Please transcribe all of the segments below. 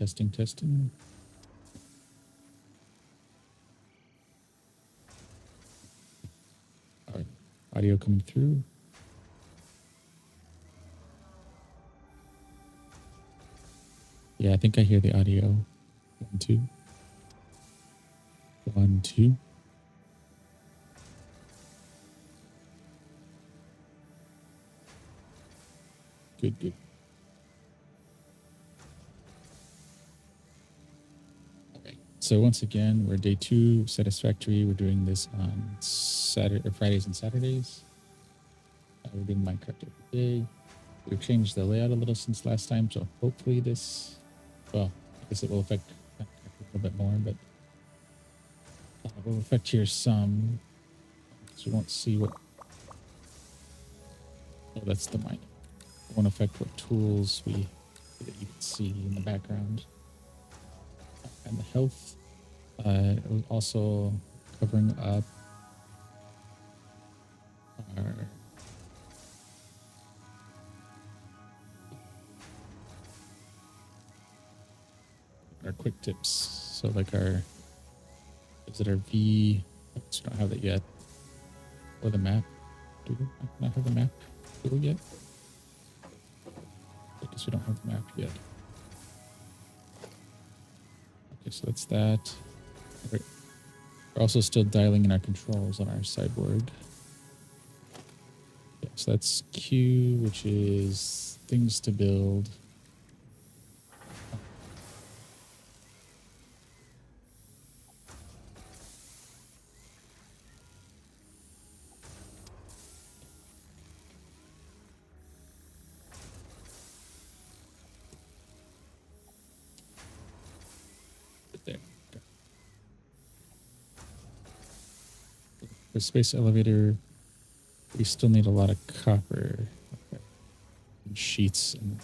Testing, testing. All right. Audio coming through. Yeah, I think I hear the audio. 1, 2. 1, 2. Good, good. All right. So once again, we're day 2, Satisfactory. We're doing this on Fridays and Saturdays. We're doing Minecraft every day. We've changed the layout a little since last time, so hopefully this, well, I guess it will affect Minecraft a little bit more, but will affect your sum. So you won't see what, oh, that's the mine. It won't affect what tools that you can see in the background. And the health, it was also covering up our quick tips. So like our, is it our V? We don't have that yet. Or the map. Do we not have the map tool yet? I guess we don't have the map yet. Okay, so that's that. Right. We're also still dialing in our controls on our cyborg. Yeah, so that's Q, which is things to build. There. Okay. The space elevator, we still need a lot of copper. Okay. And sheets and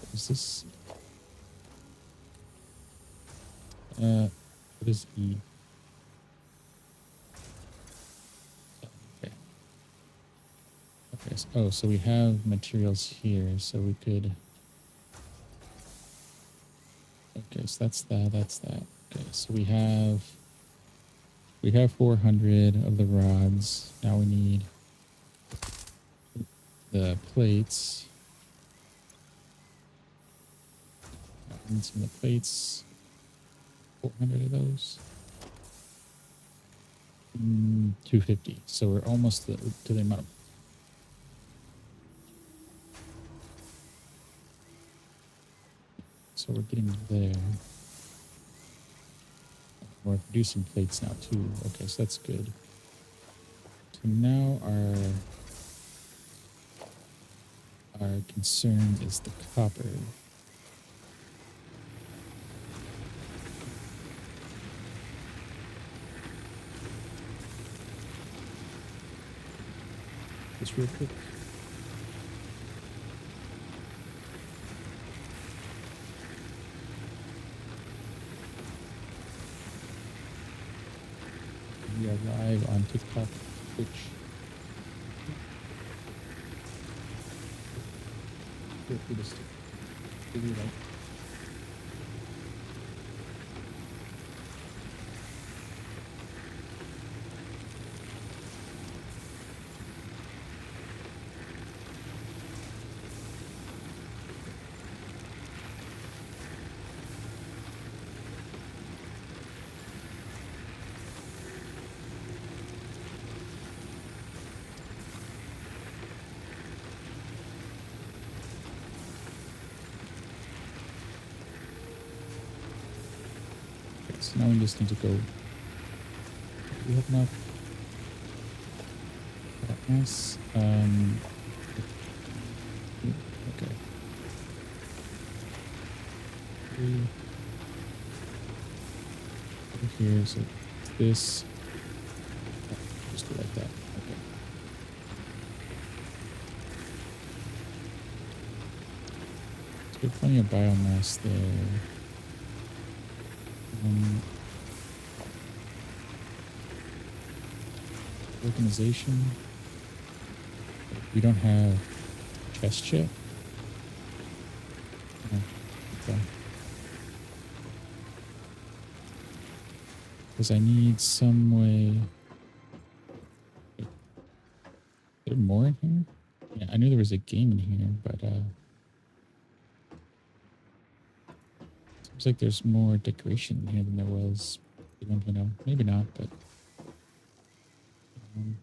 what is this? What is E? Okay. Okay. So, so we have materials here, so we could. Okay, so that's that. That's that. Okay, so we have 400 of the rods. Now we need the plates. We need some of the plates. 400 of those. 250. So we're almost to the amount of. So we're getting there. We're producing plates now too. Okay, so that's good. So now our concern is the copper. Just real quick. We are live on TikTok, Twitch. Feel free to stick with your like. So now we just need to go. We have enough. Nice. Okay. Over here, so this. Just do like that. Okay. So we have plenty of biomass there. organization. We don't have chest yet. Okay. Because I need some way. Is there more in here? Yeah, I knew there was a game in here, but seems like there's more decoration in here than there was. Maybe not, but um,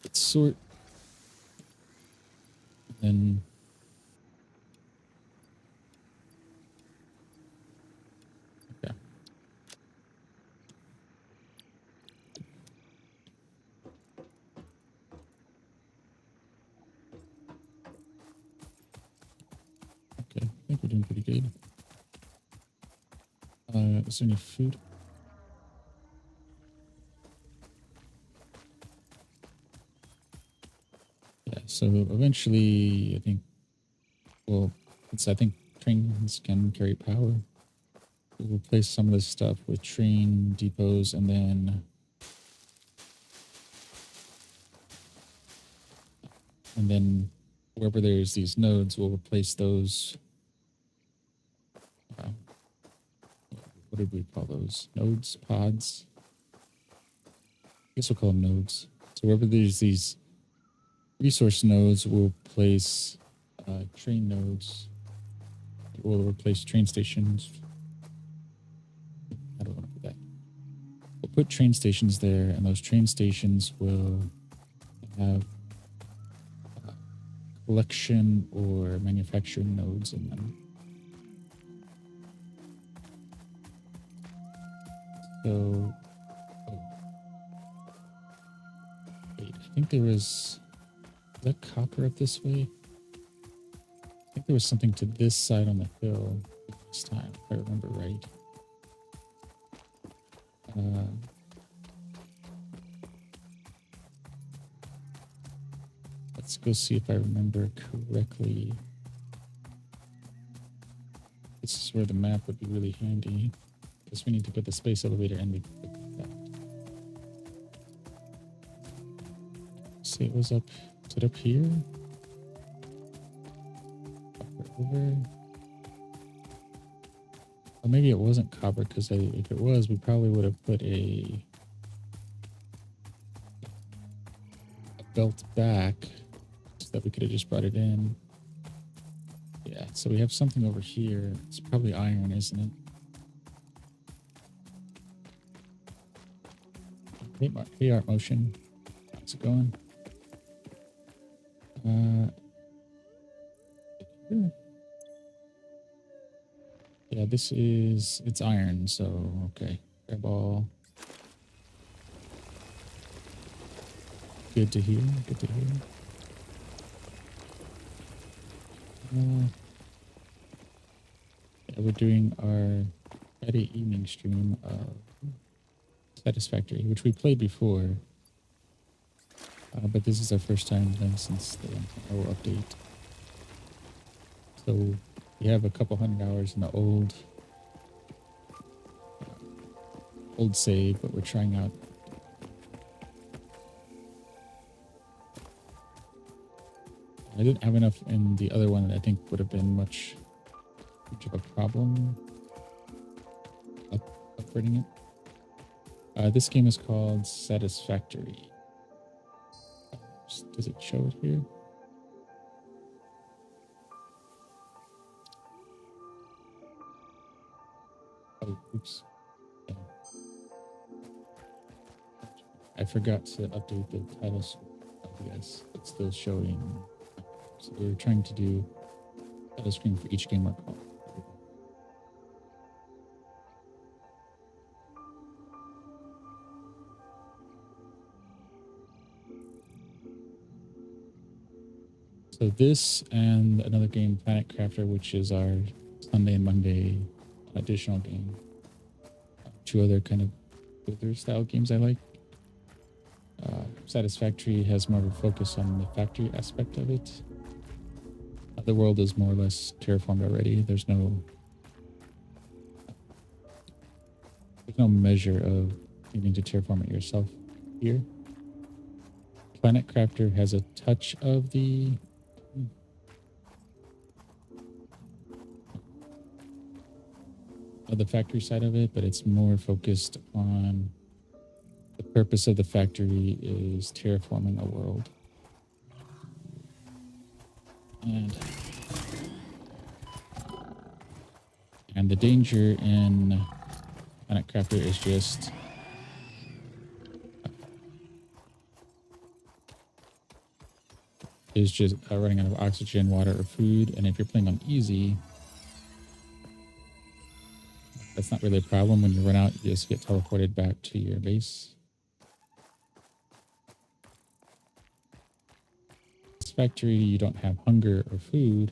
it's sort. And yeah, okay. I think we're doing pretty good. Is there any food? Yeah. So eventually, I think. Well, I think trains can carry power. We'll replace some of this stuff with train depots, and then wherever there's these nodes, we'll replace those. Uh, what did we call those? Nodes, pods. I guess we'll call them nodes. So wherever there's these resource nodes, we'll place train nodes. We'll replace train stations. I don't want to put that. We'll put train stations there, and those train stations will have collection or manufacturing nodes in them. So, wait, I think there was that copper up this way. I think there was something to this side on the hill this time, if I remember right. Let's go see if I remember correctly. This is where the map would be really handy, because we need to put the space elevator in. See, it was up. Is it up here? Over. Or maybe it wasn't copper, because if it was, we probably would have put a belt back so that we could have just brought it in. Yeah, so we have something over here. It's probably iron, isn't it? Hey, Art Motion. How's it going? Yeah, it's iron, so okay. Grab all. Good to hear, good to hear. Yeah, we're doing our Friday evening stream of Satisfactory, which we played before. But this is our first time then since the update. So we have a couple hundred hours in the old save, but we're trying out. I didn't have enough in the other one that I think would have been much of a problem upgrading it. This game is called Satisfactory. Does it show it here? Oh, oops. Yeah. I forgot to update the title screen. Yes, it's still showing. So we're trying to do title screen for each game we're calling. So this and another game, Planet Crafter, which is our Sunday and Monday additional game. Two other kind of Wither style games I like. Satisfactory has more of a focus on the factory aspect of it. The world is more or less terraformed already. There's no measure of needing to terraform it yourself here. Planet Crafter has a touch of the factory side of it, but it's more focused on the purpose of the factory is terraforming a world. And the danger in Planet Crafter is just running out of oxygen, water, or food. And if you're playing on easy, that's not really a problem. When you run out, you just get teleported back to your base. This factory, you don't have hunger or food.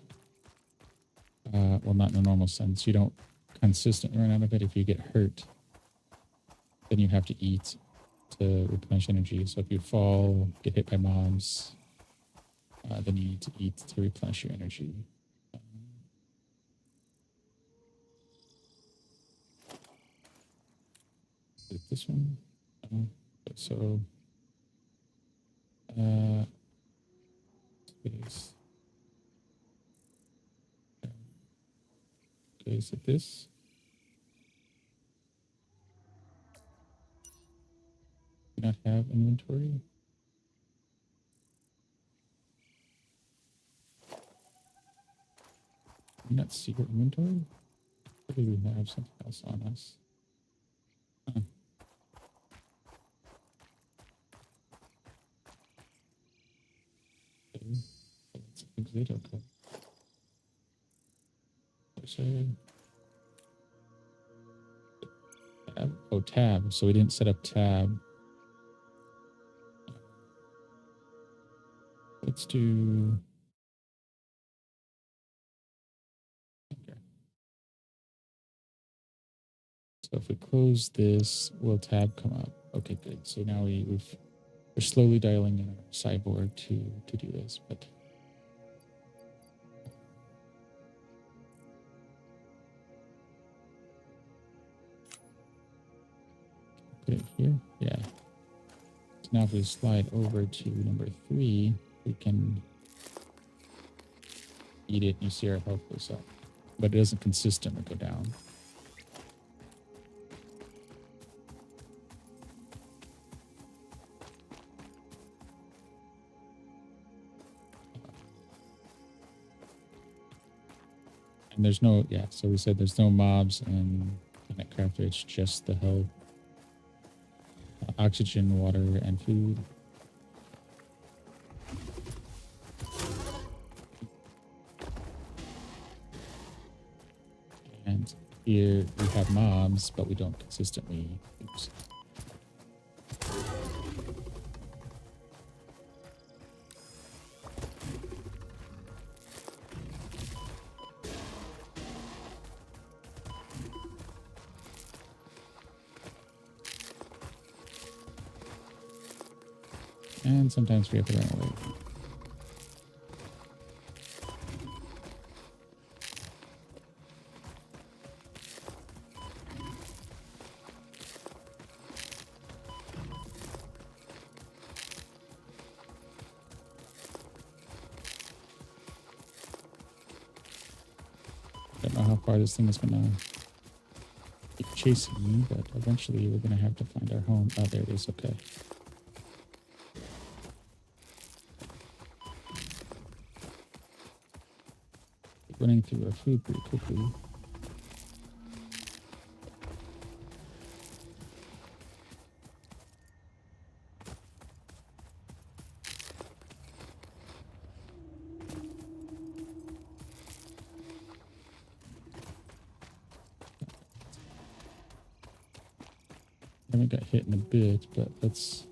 Well, not in a normal sense. You don't consistently run out of it. If you get hurt, then you have to eat to replenish energy. So if you fall, get hit by mobs, then you need to eat to replenish your energy. This one. So okay, is it this? Do not have inventory. Do not secret inventory? Maybe we have something else on us. Huh. Okay. Let's exit. Okay. Tab. Oh, tab. So we didn't set up tab. Let's do. Okay. So if we close this, will tab come up? Okay, good. So now we're slowly dialing in our cyborg to do this, but. Put it here. Yeah. So now if we slide over to number 3, we can eat it and you see our health goes up. But it doesn't consistently go down. And there's no, yeah, so we said there's no mobs in Planet Crafter, it's just the health. Oxygen, water, and food. And here we have mobs, but we don't consistently use. And sometimes we have to run away. Don't know how far this thing is gonna keep chasing me, but eventually we're gonna have to find our home. Oh, there it is. Okay. Running through our food pretty quickly. I haven't got hit in a bit, but let's.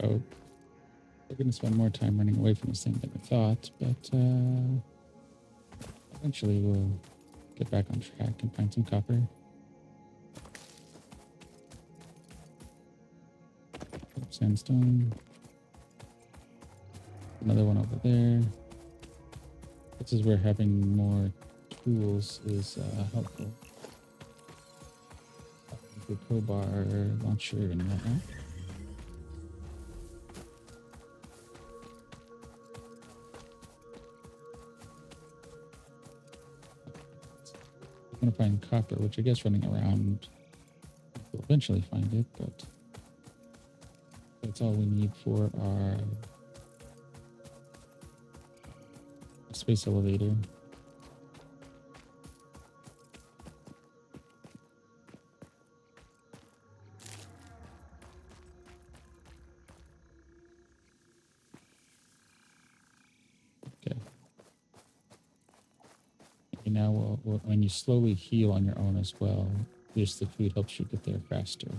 Oh, we're going to spend more time running away from this thing than we thought, but eventually we'll get back on track and find some copper. Sandstone. Another one over there. This is where having more tools is helpful. The crowbar, launcher, and whatnot. I'm gonna find copper, which I guess running around we'll eventually find it, but that's all we need for our space elevator. Okay. And now when you slowly heal on your own as well, just the food helps you get there faster.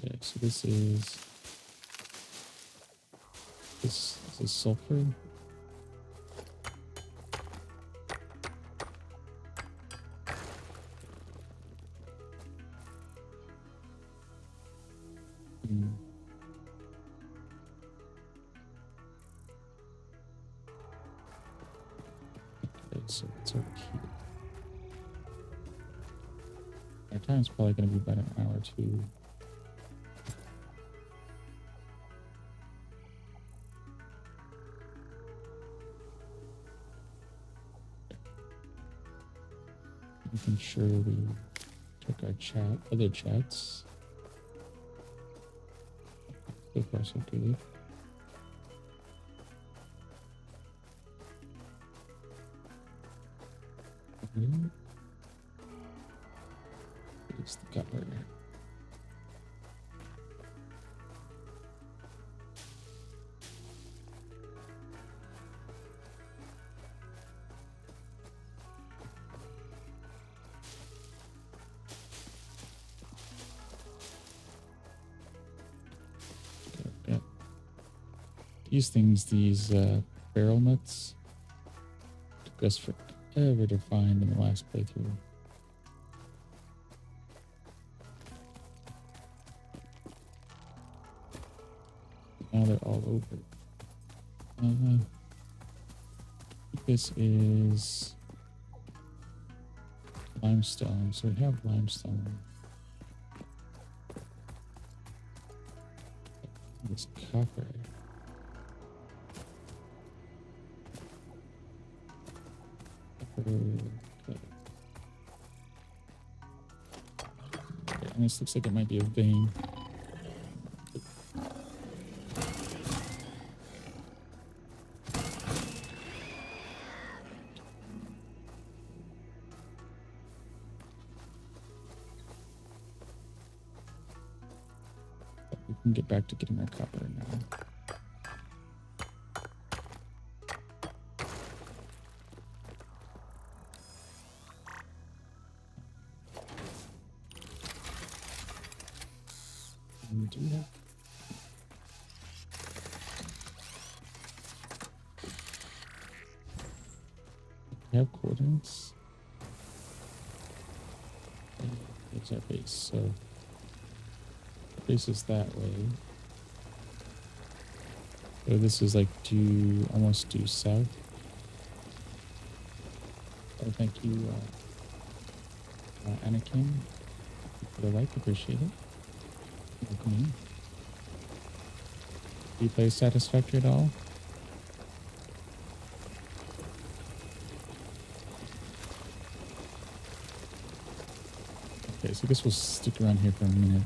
Okay, so this is sulfur. Okay, so it's over here. Our time's probably going to be about an hour or two. Making sure we check our other chats. So far, so good. It's the copper. Yeah. These things, these barrel nuts, took us forever to find in the last playthrough. Now they're all over. This is limestone, so we have limestone. This copper. Okay. And this looks like it might be a vein. We can get back to getting our copper now. We do have. We have coordinates. There's our base. So the base is that way. So this is like almost due south. Oh, thank you, Anakin, for the like. Appreciate it. Welcome in. Do you play Satisfactory at all? Okay, so I guess we'll stick around here for a minute.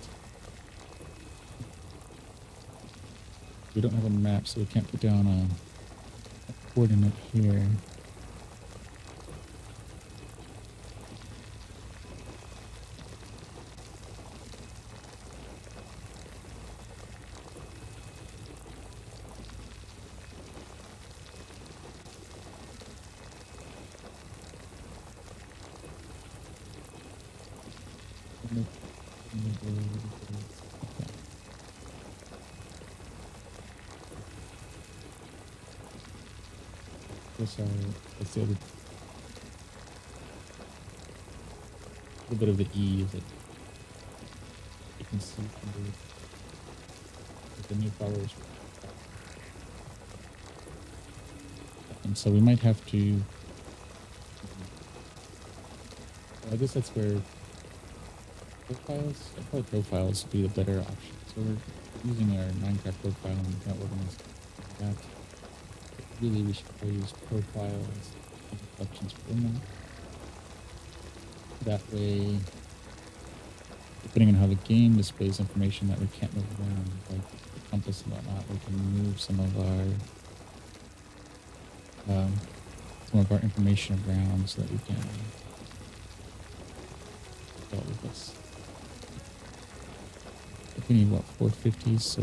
We don't have a map, so we can't put down a coordinate here. Okay. What's our, let's say a little bit of the ease that you can see under the new followers. And so we might have to, I guess that's where profiles, I probably profiles would be the better option. So we're using our Minecraft profile and kind of organize that. Really, we should probably use profiles and reflections within that. That way, depending on how the game displays information that we can't move around, like the compass and whatnot, we can move some of our information around so that we can go with this. We need what, 450, so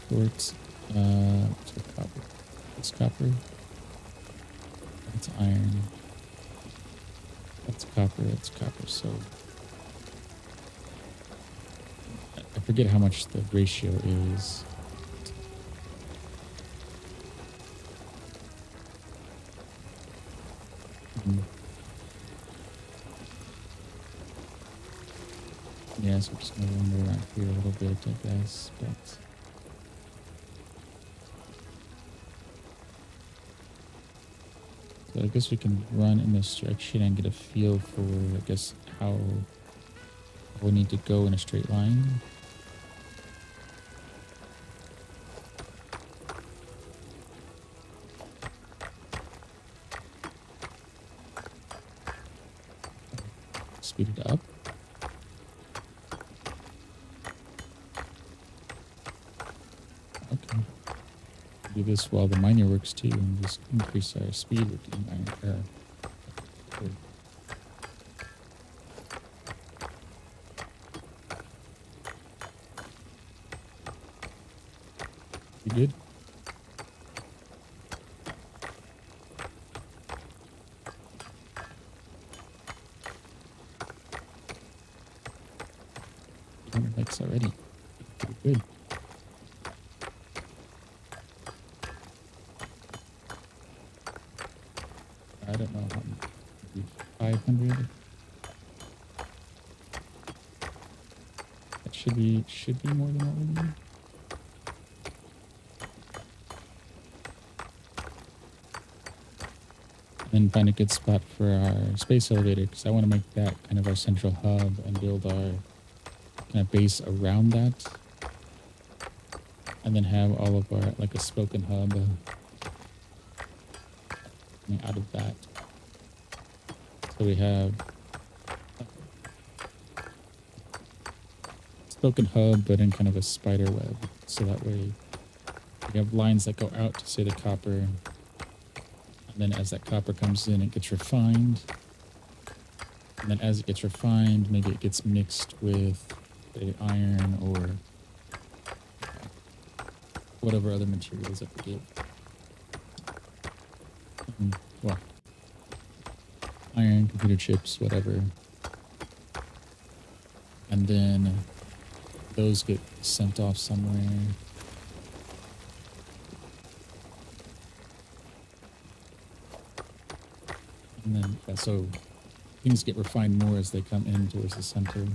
quartz, so copper. It's copper. That's iron. That's copper. That's copper. So I forget how much the ratio is. Yeah, so we're just gonna wander around here a little bit, I guess, but so I guess we can run in this direction and get a feel for, I guess, how we need to go in a straight line. Speed it up. Okay. Do this while the miner works too, and just increase our speed with the miner. You good? Likes already. Pretty good. I don't know how many. 500. That should be more than what we need. And then find a good spot for our space elevator, because I want to make that kind of our central hub and build our kind of base around that, and then have all of our, like a spoken hub coming out of that. So we have spoken hub, but in kind of a spider web. So that way we have lines that go out to, say, the copper. And then as that copper comes in, it gets refined. And then as it gets refined, maybe it gets mixed with, say, iron or whatever other materials that we get. Well, iron, computer chips, whatever. And then those get sent off somewhere. And then, yeah, so things get refined more as they come in towards the center.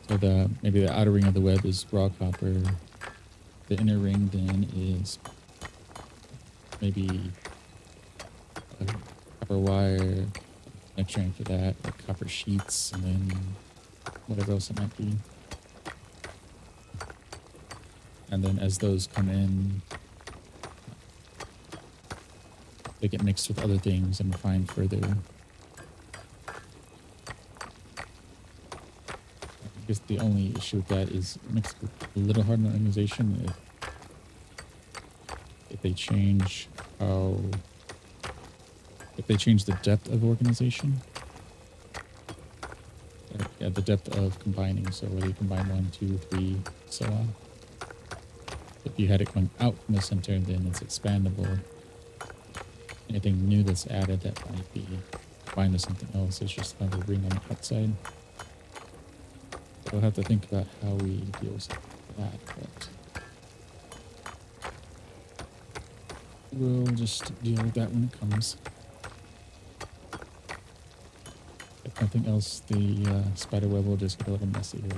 So maybe the outer ring of the web is raw copper. The inner ring then is maybe copper wire, connection for that, like copper sheets, and then whatever else it might be. And then as those come in, they get mixed with other things and refined further. I guess the only issue with that is it makes it a little hard on the organization if they change the depth of organization. Yeah, the depth of combining. So whether you combine 1, 2, 3, so on. If you had it going out from the center, then it's expandable. Anything new that's added that might be combine to something else. It's just another ring on the outside. We'll have to think about how we deal with that, but we'll just deal with that when it comes. If nothing else, the spider web will just get a little messy here.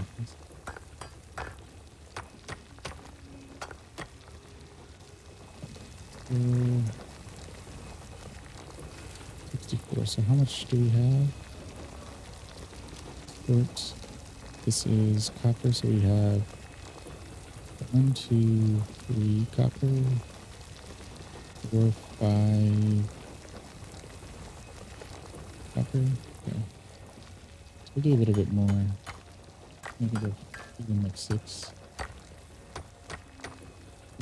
64. So how much do we have? Quartz. This is copper, so we have 1, 2, 3 copper, 4, 5 copper. Okay. So we'll do a little bit more. Maybe go even like 6.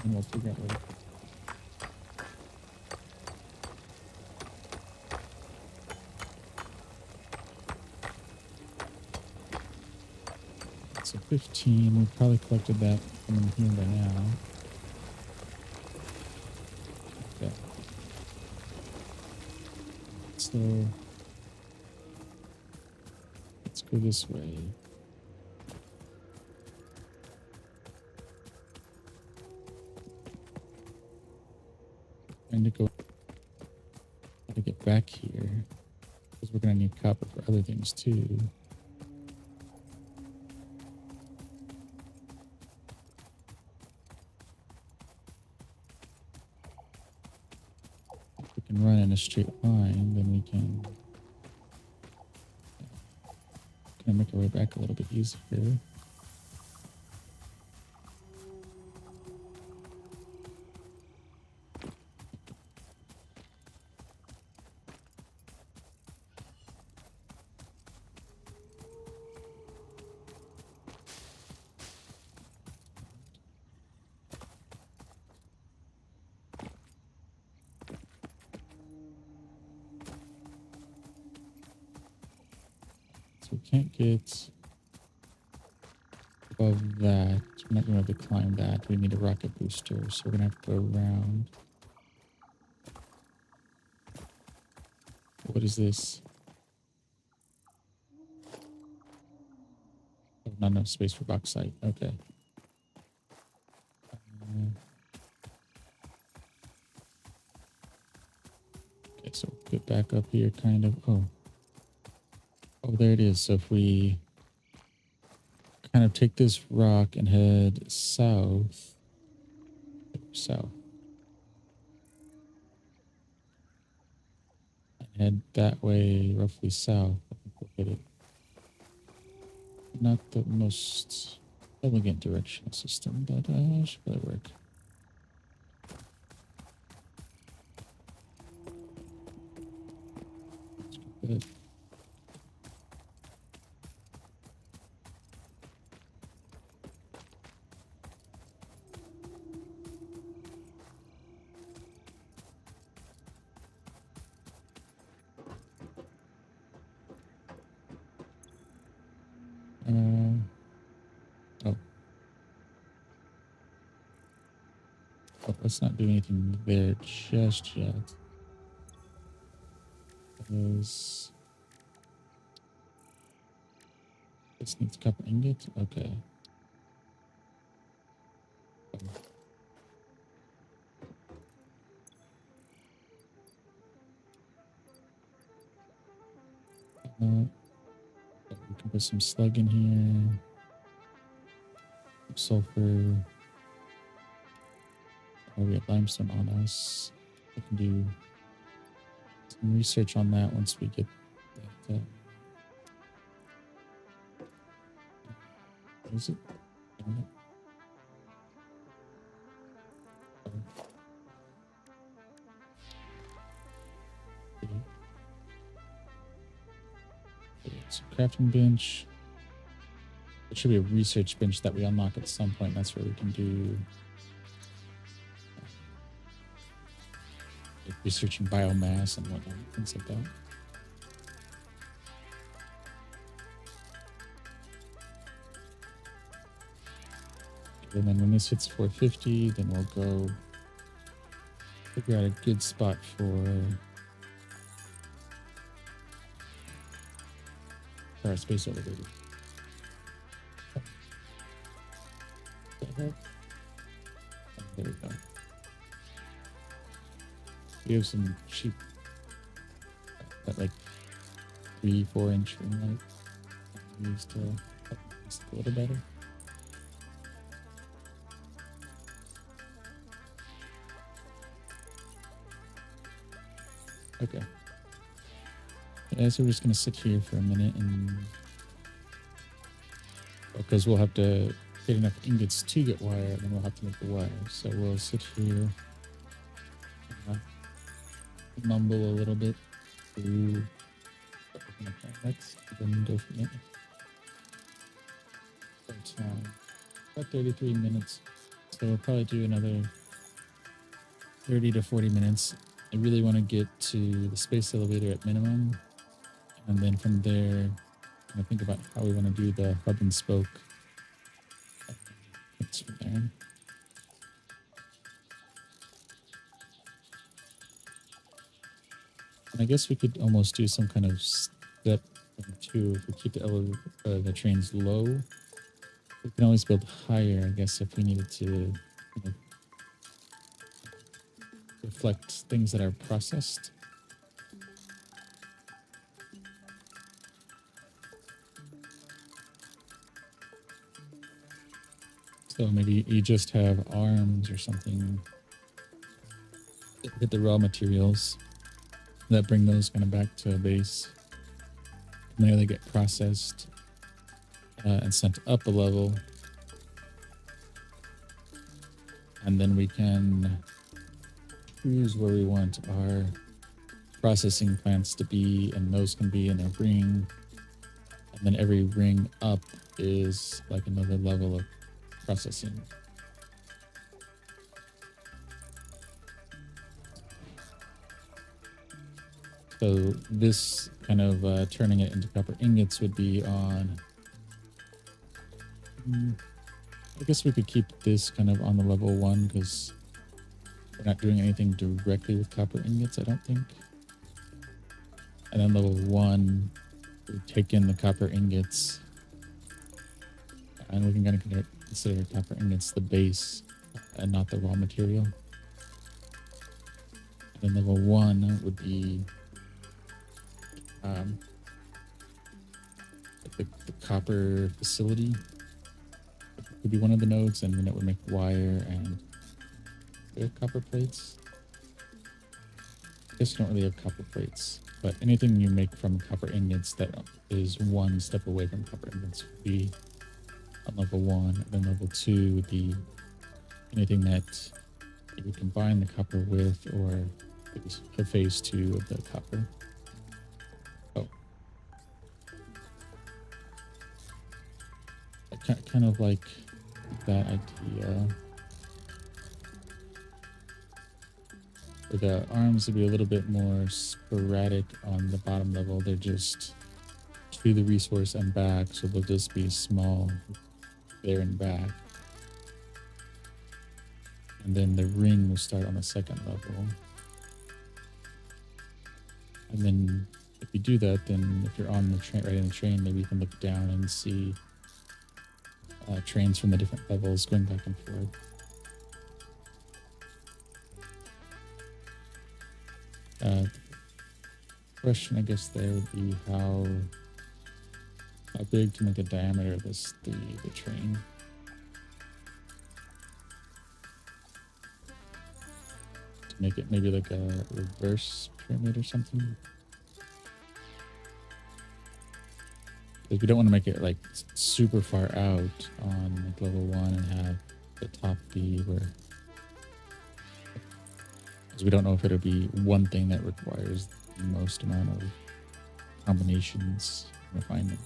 And we'll figure out later. So 15, we probably collected that from in here by now. Okay. So let's go this way. And to go to get back here because we're gonna need copper for other things too. If we can run in a straight line, then we can make our way back a little bit easier. So we can't get above that. We're not going to be able to climb that. We need a rocket booster, so we're going to have to go around. What is this? Oh, not enough space for bauxite. Okay. Okay, so get back up here, kind of. Oh, there it is. So if we kind of take this rock and head south, and head that way, roughly south, I think we'll hit it. Not the most elegant directional system, but should probably work. Good. Let's not do anything there just yet. Because this needs copper ingot. Okay. We can put some slug in here. Some sulfur. Oh, we have limestone on us. We can do some research on that once we get that. What is it? I don't know. So crafting bench. It should be a research bench that we unlock at some point. That's where we can do like researching biomass and whatnot, things like that. And then when this hits 450, then we'll go figure out a good spot for for our space elevator. There we go. We have some cheap, that like 3-4 inch ring light. Used to just a little better. Okay. Yeah, so we're just gonna sit here for a minute and because we'll have to get enough ingots to get wire, and then we'll have to make the wire. So we'll sit here, mumble a little bit through let's then go from there. About 33 minutes. So we'll probably do another 30 to 40 minutes. I really want to get to the space elevator at minimum. And then from there, I think about how we want to do the hub and spoke. It's from there. And I guess we could almost do some kind of step two if we keep the trains low. We can always build higher, I guess, if we needed to reflect things that are processed. So maybe you just have arms or something that hit the raw materials that bring those kind of back to a base. And there they get processed and sent up a level. And then we can choose where we want our processing plants to be, and those can be in a ring. And then every ring up is like another level of processing. So this kind of turning it into copper ingots would be on, I guess we could keep this kind of on the level 1 because we're not doing anything directly with copper ingots, I don't think. And then level 1, we take in the copper ingots, and we can kind of consider copper ingots the base and not the raw material. And then level 1 would be the copper facility. It could be one of the nodes, and then it would make wire and copper plates. I guess you don't really have copper plates, but anything you make from copper ingots that is one step away from copper ingots would be on level 1. And then level 2 would be anything that you would combine the copper with, or a phase 2 of the copper. Oh. I kind of like that idea. The arms would be a little bit more sporadic on the bottom level. They're just to the resource and back, so they'll just be small there and back. And then the ring will start on the second level. And then if you do that, then if you're on the train, right in the train, maybe you can look down and see trains from the different levels going back and forth. Question, I guess, there would be how big to make the diameter of the train. To make it maybe like a reverse pyramid or something. Because we don't want to make it like super far out on like level 1 and have the top be where, because we don't know if it'll be one thing that requires the most amount of combinations and refinement.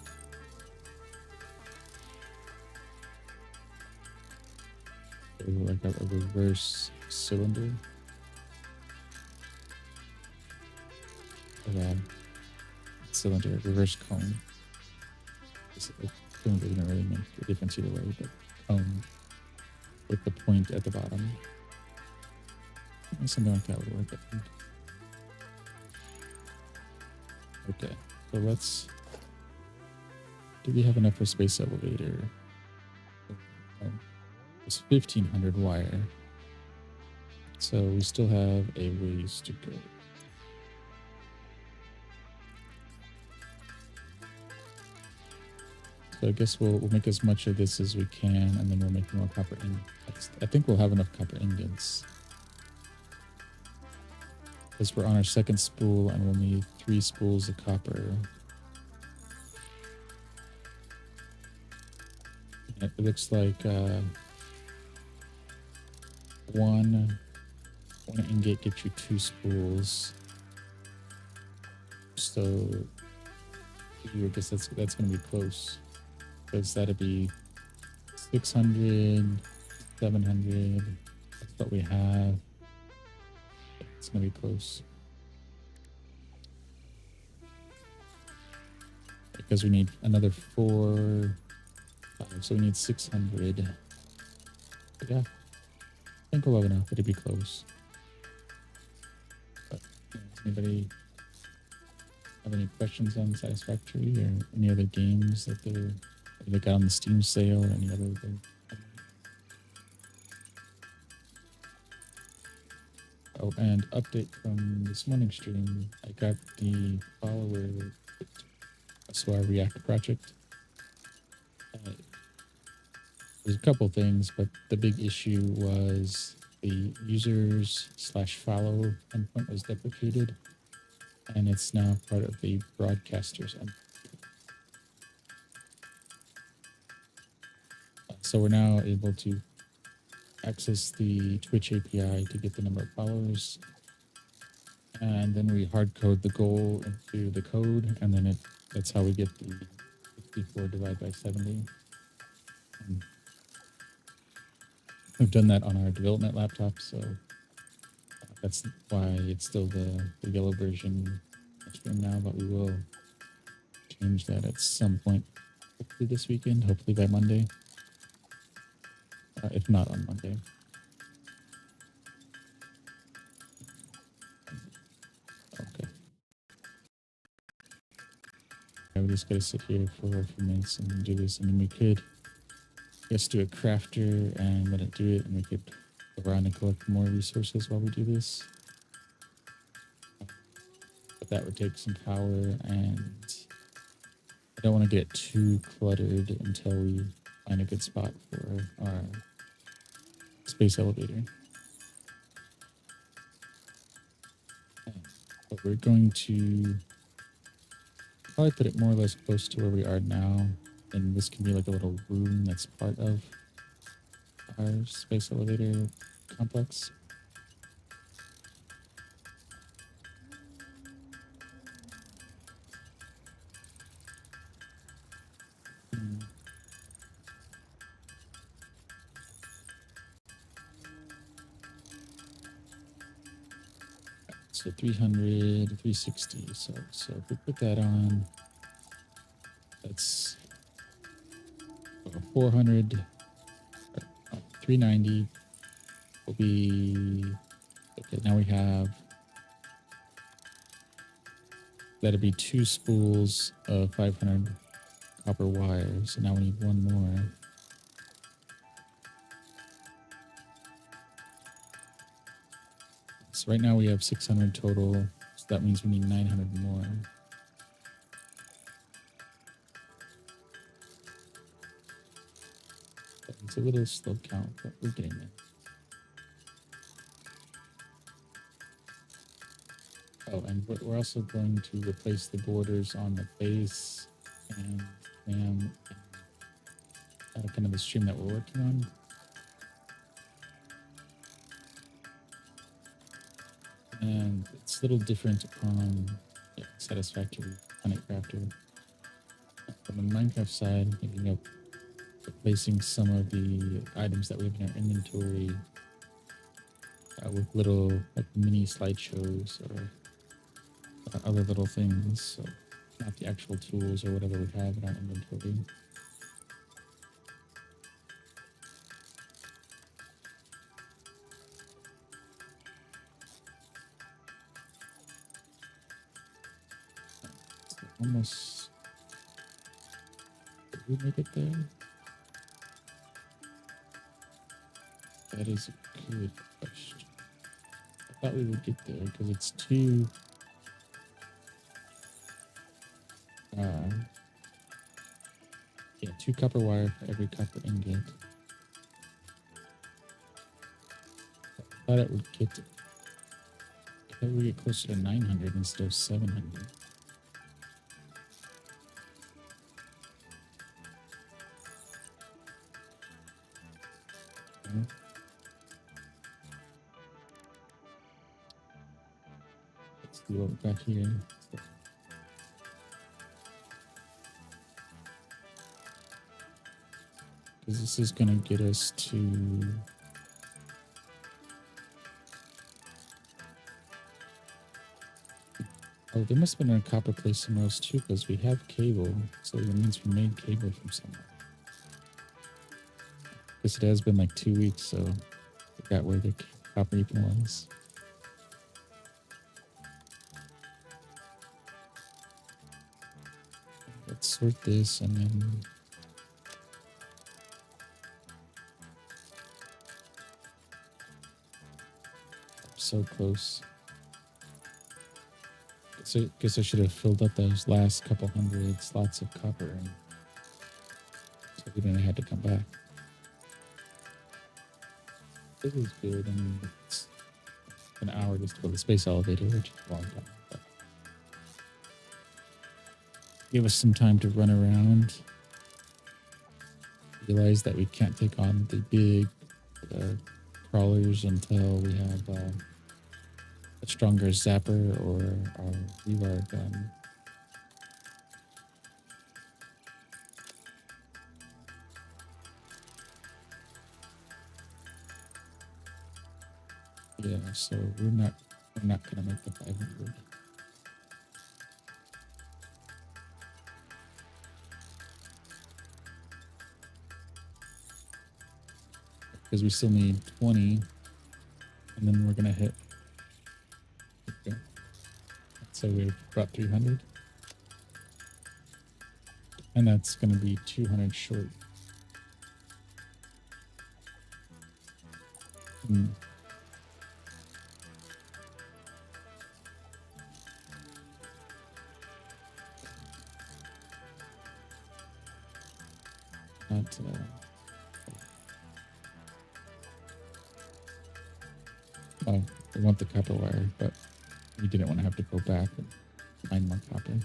So like a reverse cylinder. Cylinder, reverse cone. Cone doesn't really make a difference either way, but cone with the point at the bottom. Something like that would work, I think. Okay, so let's do we have enough for space elevator? Oh, it's 1500 wire. So we still have a ways to go. So I guess we'll make as much of this as we can, and then we'll make more copper ingots. I think we'll have enough copper ingots. Because we're on our second spool, and we'll need 3 spools of copper. And it looks like one ingot gets you 2 spools. So I guess that's going to be close. Because that'd be 600, 700. That's what we have. It's going to be close. Because we need another 4, 5, so we need 600. But yeah, I think we'll have enough. It'll be close. But does anybody have any questions on Satisfactory or any other games that they got on the Steam sale or any other thing? Oh, and update from this morning stream. I got the follower to our React project. There's a couple things, but the big issue was the users/follow endpoint was deprecated, and it's now part of the broadcasters endpoint. So we're now able to access the Twitch API to get the number of followers, and then we hard code the goal into the code, and then that's how we get the 64 divided by 70. And we've done that on our development laptop, so that's why it's still the yellow version stream now, but we will change that at some point, hopefully this weekend, hopefully by Monday, if not on Monday. Okay. We just gotta sit here for a few minutes and do this, and then we could just do a crafter and let it do it, and we could go around and collect more resources while we do this. But that would take some power, and I don't want to get too cluttered until we find a good spot for our space elevator. But we're going to probably put it more or less close to where we are now, and this can be like a little room that's part of our space elevator complex. So 300, 360. So if we put that on, that's 400, 390 will be, okay, now we have, that'll be 2 spools of 500 copper wire. So now we need 1 more. So right now we have 600 total, so that means we need 900 more. It's a little slow count, but we're getting there. Oh, and we're also going to replace the borders on the face and kind of the stream that we're working on. And it's a little different on Satisfactory on it crafter. From the Minecraft side, thinking of replacing some of the items that we have in our inventory with little like mini slideshows or other little things. So not the actual tools or whatever we have in our inventory. Almost we make it there? That is a good question. I thought we would get there because it's two. Uh, yeah, two copper wire for every copper ingot. I thought it would get. I thought we get closer to 900 instead of 700. Let's see what we got here. Because this is going to get us to. Oh, there must have been a copper place somewhere else too, because we have cable. So that means we made cable from somewhere. Because it has been like 2 weeks, so I forgot where the copper even was. Let's sort this and then. So close. So, guess I should have filled up those last couple hundred slots of copper, and so we didn't have to come back. This is good. I mean, it's an hour just to go to the space elevator, which is a long time. But give us some time to run around. Realize that we can't take on the big crawlers until we have a stronger zapper or our rewire gun. Yeah, so we're not gonna make the 500. Because we still need 20, and then we're gonna hit. Okay. So we've got 300, and that's gonna be 200 short. Not. Oh, we want the copper wire, but we didn't want to have to go back and find more copper.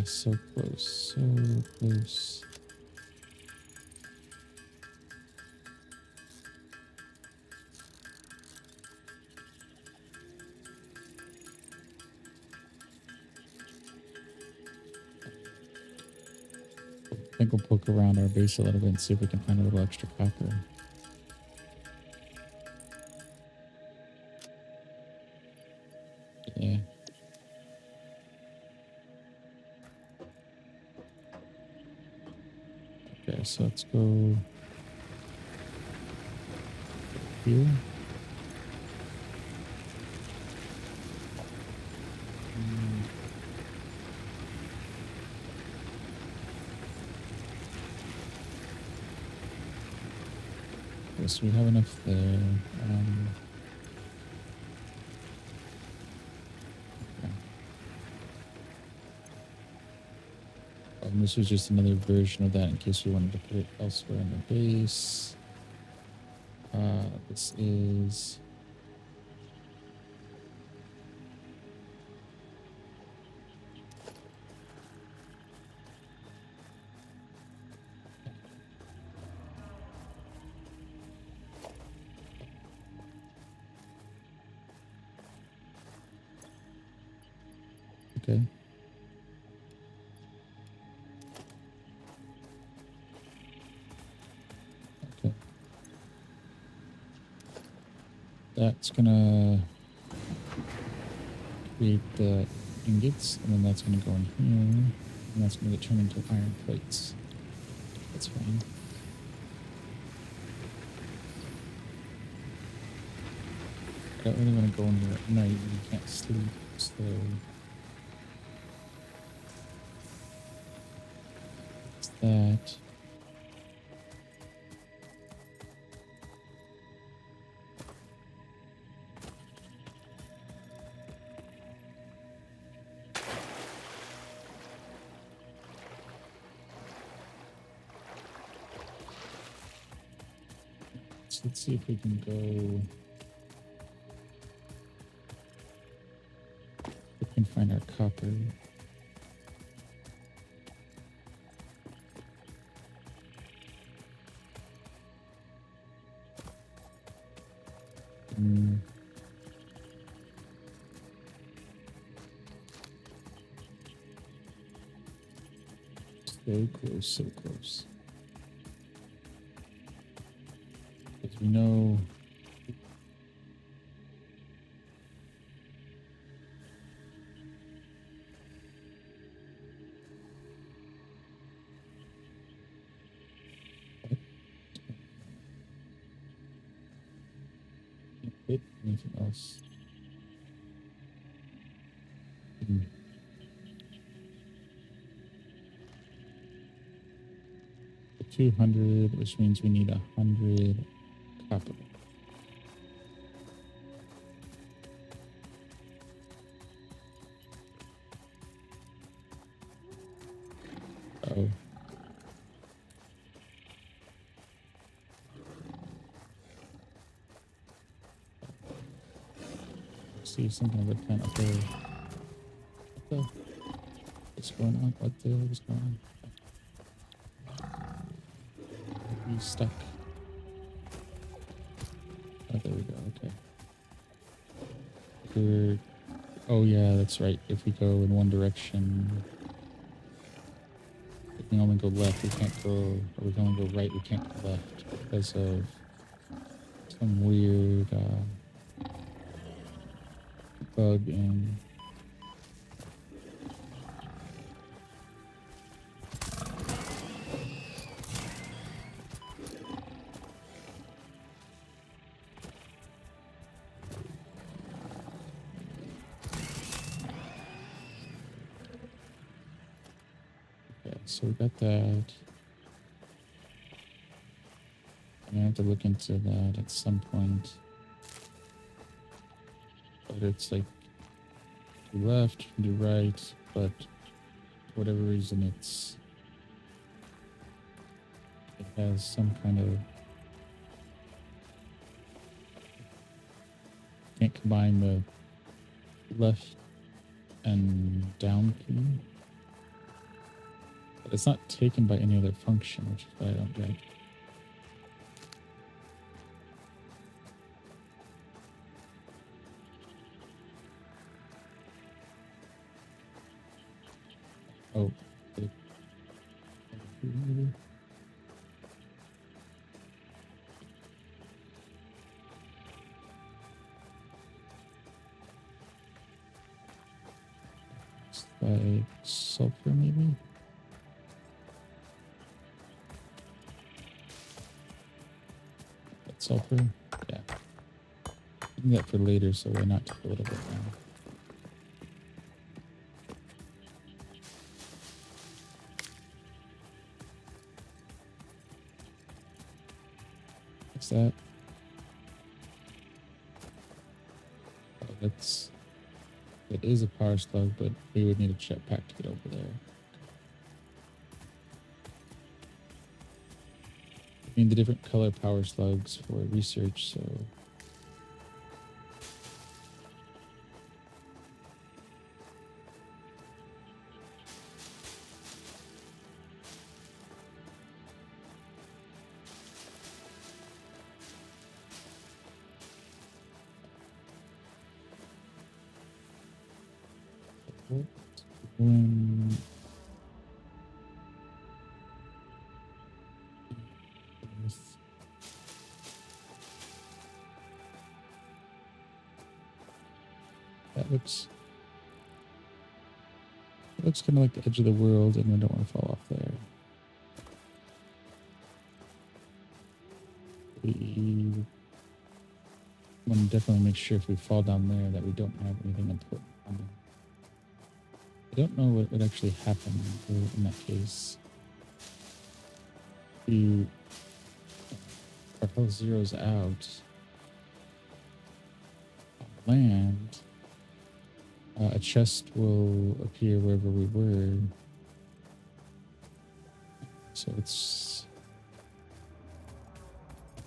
So close, so close. I think we'll poke around our base a little bit and see if we can find a little extra copper. Yeah. Okay, so let's go here. So we have enough there. Okay. This was just another version of that in case we wanted to put it elsewhere in the base. This is... Okay. Okay. That's gonna create the ingots, and then that's going to go in here, and that's going to get turned into iron plates. That's fine. I don't really want to go in here at night. You can't sleep, so it's that. So let's see if we can go. We can find our copper. So close, so close. Because we know. Hit anything else. 200, which means we need 100 copper. Oh. See something of a plant up there. What's going on? What the hell is going on? He's stuck. Oh, there we go. Okay. Oh yeah, that's right. If we go in one direction, we can only go left. We can't go, or we can only go right. We can't go left because of some weird bug in. So we got that. I'm gonna have to look into that at some point. But it's like do left, do right, but for whatever reason it has some kind of can't combine the left and down key. But it's not taken by any other function, which is what I don't get. Oh, maybe. It's like sulfur, maybe. That's sulfur. Yeah. I do that for later, so why not take a little bit now? What's that? Oh, it is a power slug, but we would need a jetpack to get over there. I mean, the different color power slugs for research, so. Um, that looks looks kind of like the edge of the world, and we don't want to fall off there. We want to definitely make sure if we fall down there that we don't have anything important on there. I don't know what would actually happen in that case. If our health zeroes out on land, a chest will appear wherever we were. So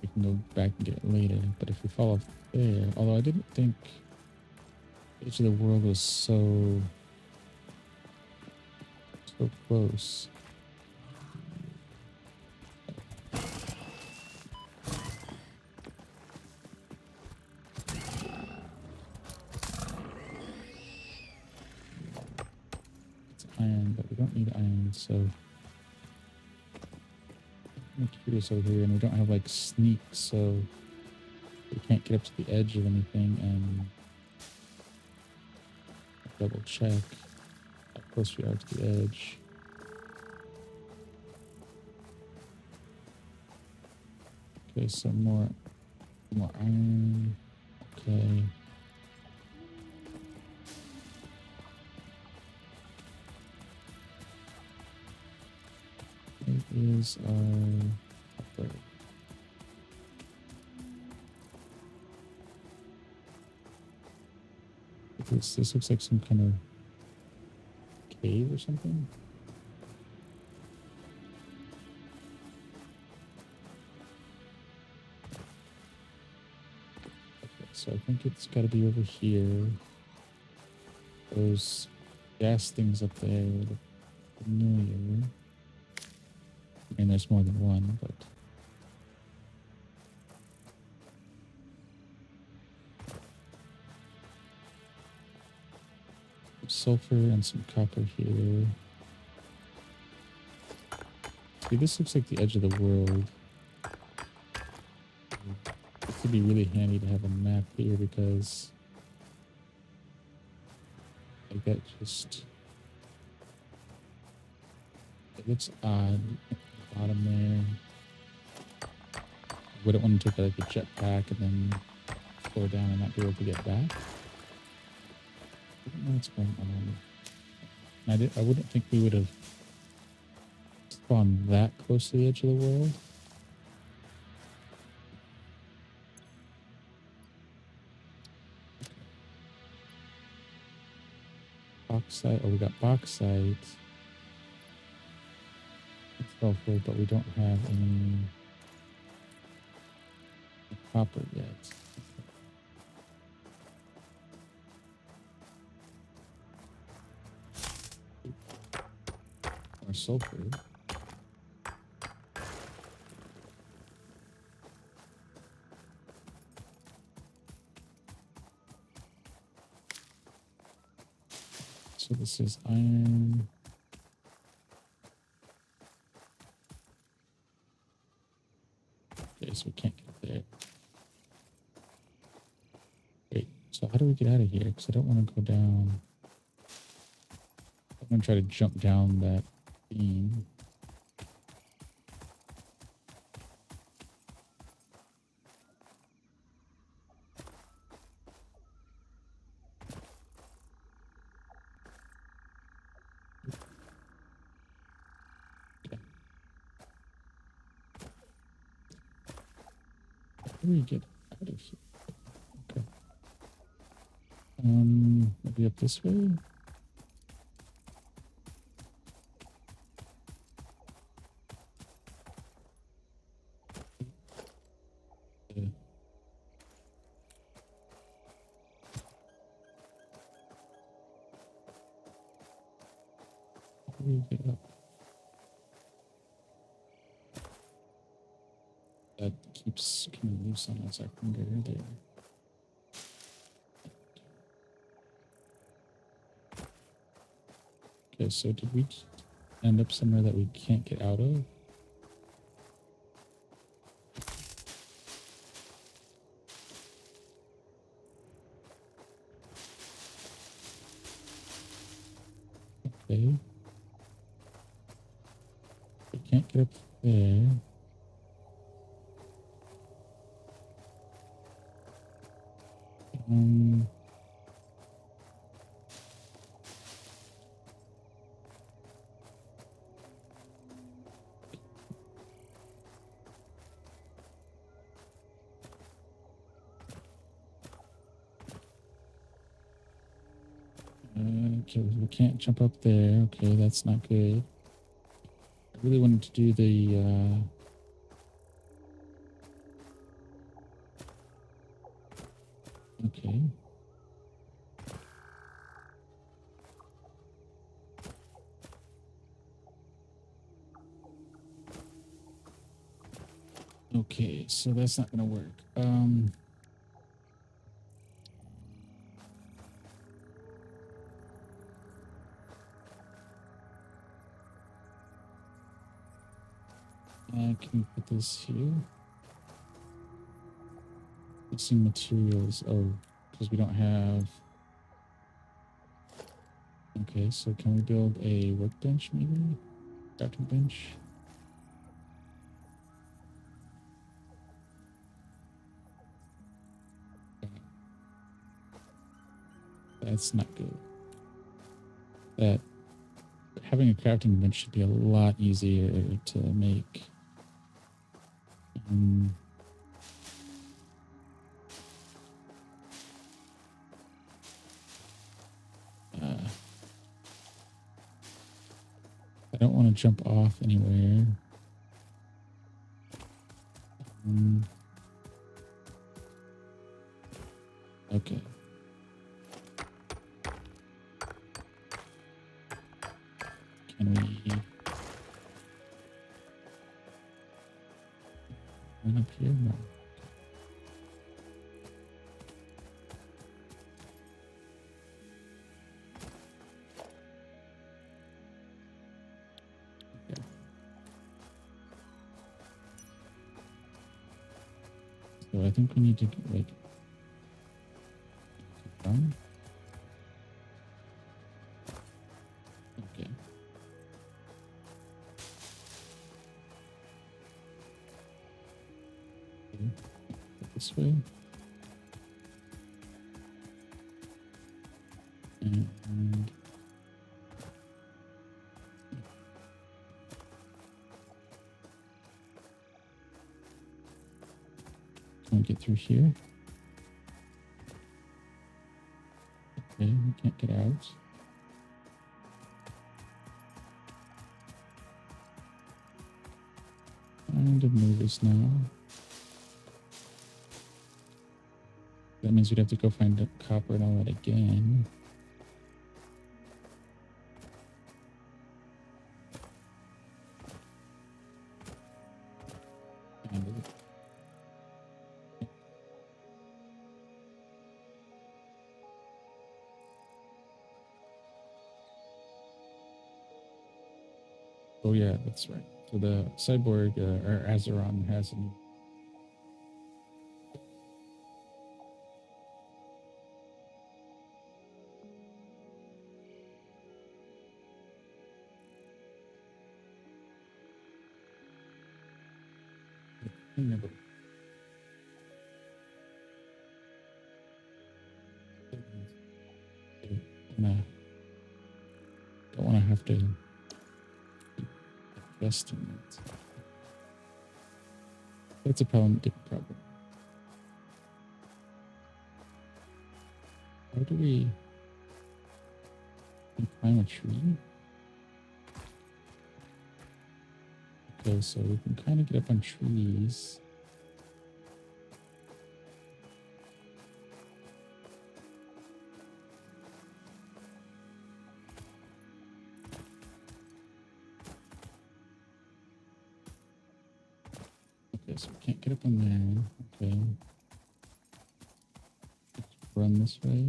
we can go back and get it later. But if we fall off there, although I didn't think the edge of the world was so close. It's iron, but we don't need iron, so I'm curious over here, and we don't have like sneak, so we can't get up to the edge of anything and double check how close we are to the edge. Okay, so more iron. Okay. It is our upper. This looks like some kind of cave or something. Okay, so I think it's got to be over here. Those gas things up there look familiar. I mean, there's more than one, but sulfur and some copper here. See, this looks like the edge of the world. It could be really handy to have a map here because like that just it looks odd at the bottom there. I wouldn't want to take like a jetpack and then slow down and not be able to get back. I don't know what's going on. I wouldn't think we would have spawned that close to the edge of the world. Bauxite. Oh, we got bauxite. It's sulfur, but we don't have any copper yet. Or sulfur. So this is iron. Okay, so we can't get there. Wait, so how do we get out of here? Because I don't want to go down. I'm going to try to jump down that beam. How do we get out of here? Okay. Maybe up this way? How do we get up? That keeps coming loose on us, our finger there. Okay, so did we end up somewhere that we can't get out of? Okay. We can't get up there. Um, okay, we can't jump up there. Okay, that's not good. I really wanted to do the okay. Okay, so that's not gonna work. Can we put this here? Mixing materials. Oh, because we don't have. Okay, so can we build a workbench maybe? Crafting bench? That's not good. That having a crafting bench should be a lot easier to make. I don't want to jump off anywhere. Okay. Can we run up here? No. Okay. So I think we need to like run. Okay. This way. And can we get through here? Okay, we can't get out. Trying to move this now. That means we'd have to go find the copper and all that again. Oh yeah, that's right. So the cyborg or Azeron has an never. Don't want to have to invest in it. That's a problem, different problem. How do we climb a tree? Okay, so we can kind of get up on trees. Okay, so we can't get up on there. Okay. Run this way.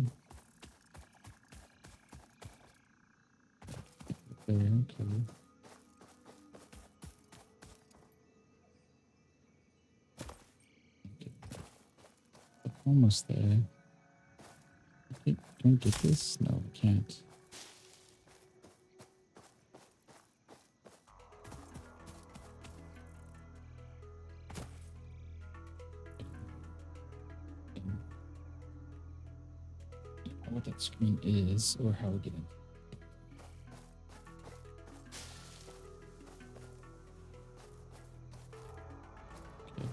There, okay. Almost there. Okay, can we get this? No, we can't. what that screen is or how we get in. Okay.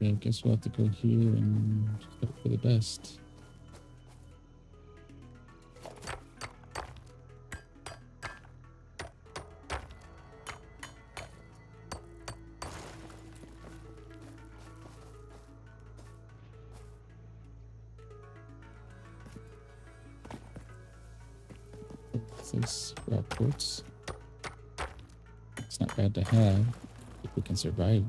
I guess we'll have to go here and just hope for the best. This rock quartz. It's not bad to have if we can survive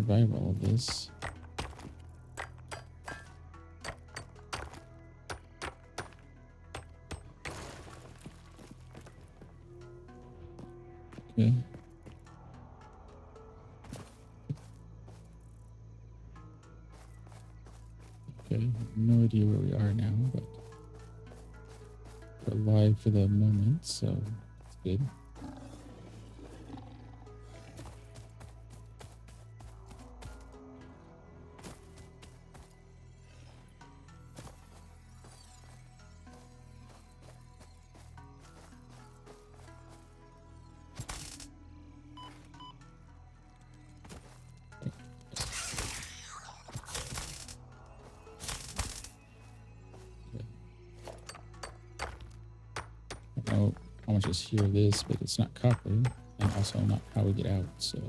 all of this. Okay. Okay, no idea where we are now, but we're alive for the moment, so it's good. I don't know how much is here of this, but it's not copper, and also not how we get out, so.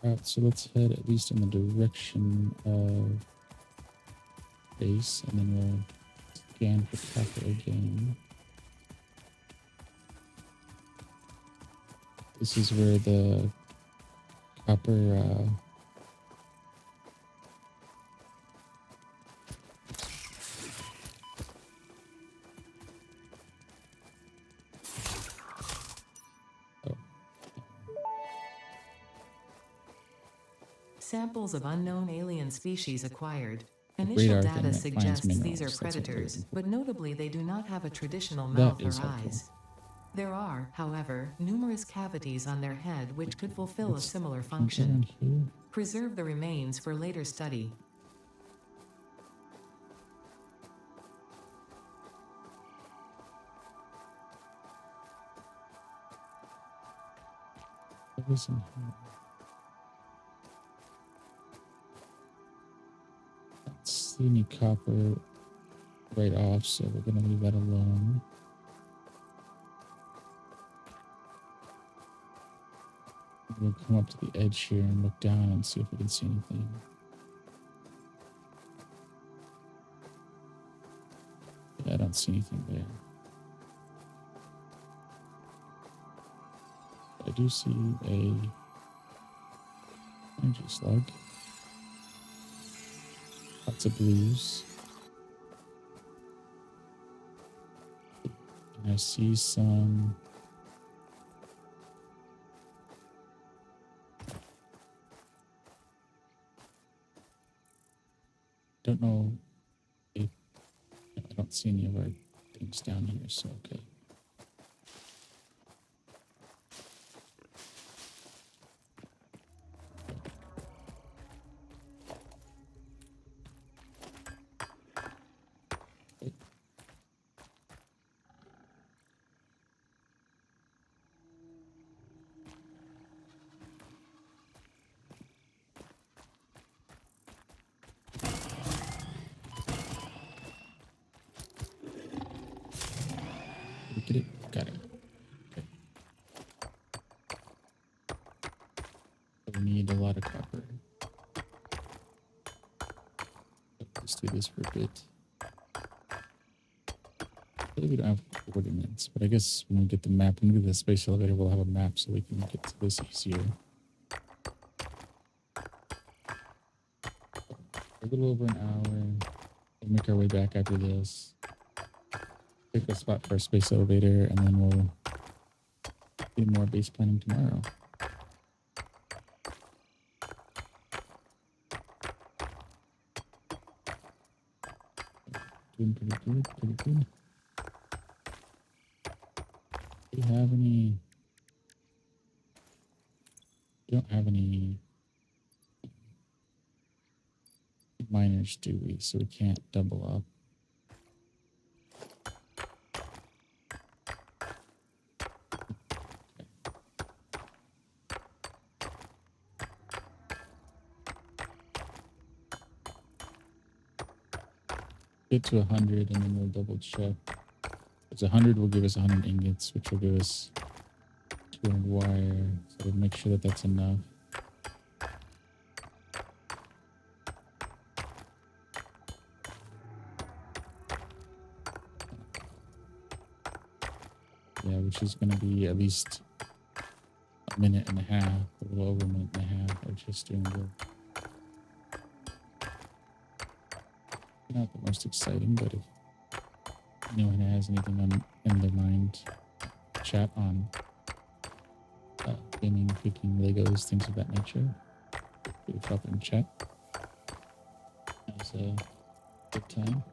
Alright, so let's head at least in the direction of base, and then we'll scan for copper again. This is where the copper Samples of unknown alien species acquired. radar Initial thing data that suggests finds these are minerals. That's what they're predators, looking for. but notably they do not have a traditional That mouth is or helpful. eyes. There are, however, numerous cavities on their head which could fulfill a Let's similar jump function. around here. Preserve the remains for later study. What was in here? Don't see any copper right off, so we're gonna leave that alone. We'll come up to the edge here and look down and see if we can see anything. Yeah, I don't see anything there. I do see a energy slug. Lots of blues. And I see some don't know if I don't see any of our things down here, so okay. Did we get it? Got it. Okay. this for a bit. We don't have coordinates, but I guess when we get the map, when we get the space elevator, we'll have a map so we can get to this easier. A little over an hour. We'll make our way back after this. Pick a spot for our space elevator, and then we'll do more base planning tomorrow. Doing pretty good, pretty good. Do we have any? We don't have any miners, do we? So we can't double up. Get to 100 and then we'll double check. It's 100 will give us 100 ingots, which will give us 200 wire. So we'll make sure that that's enough. Yeah, which is going to be at least a minute and a half, a little over a minute and a half. We're just doing good. Not the most exciting, but if anyone has anything in their mind, chat on gaming, cooking, Legos, things of that nature. Please drop it in chat. That was a good time.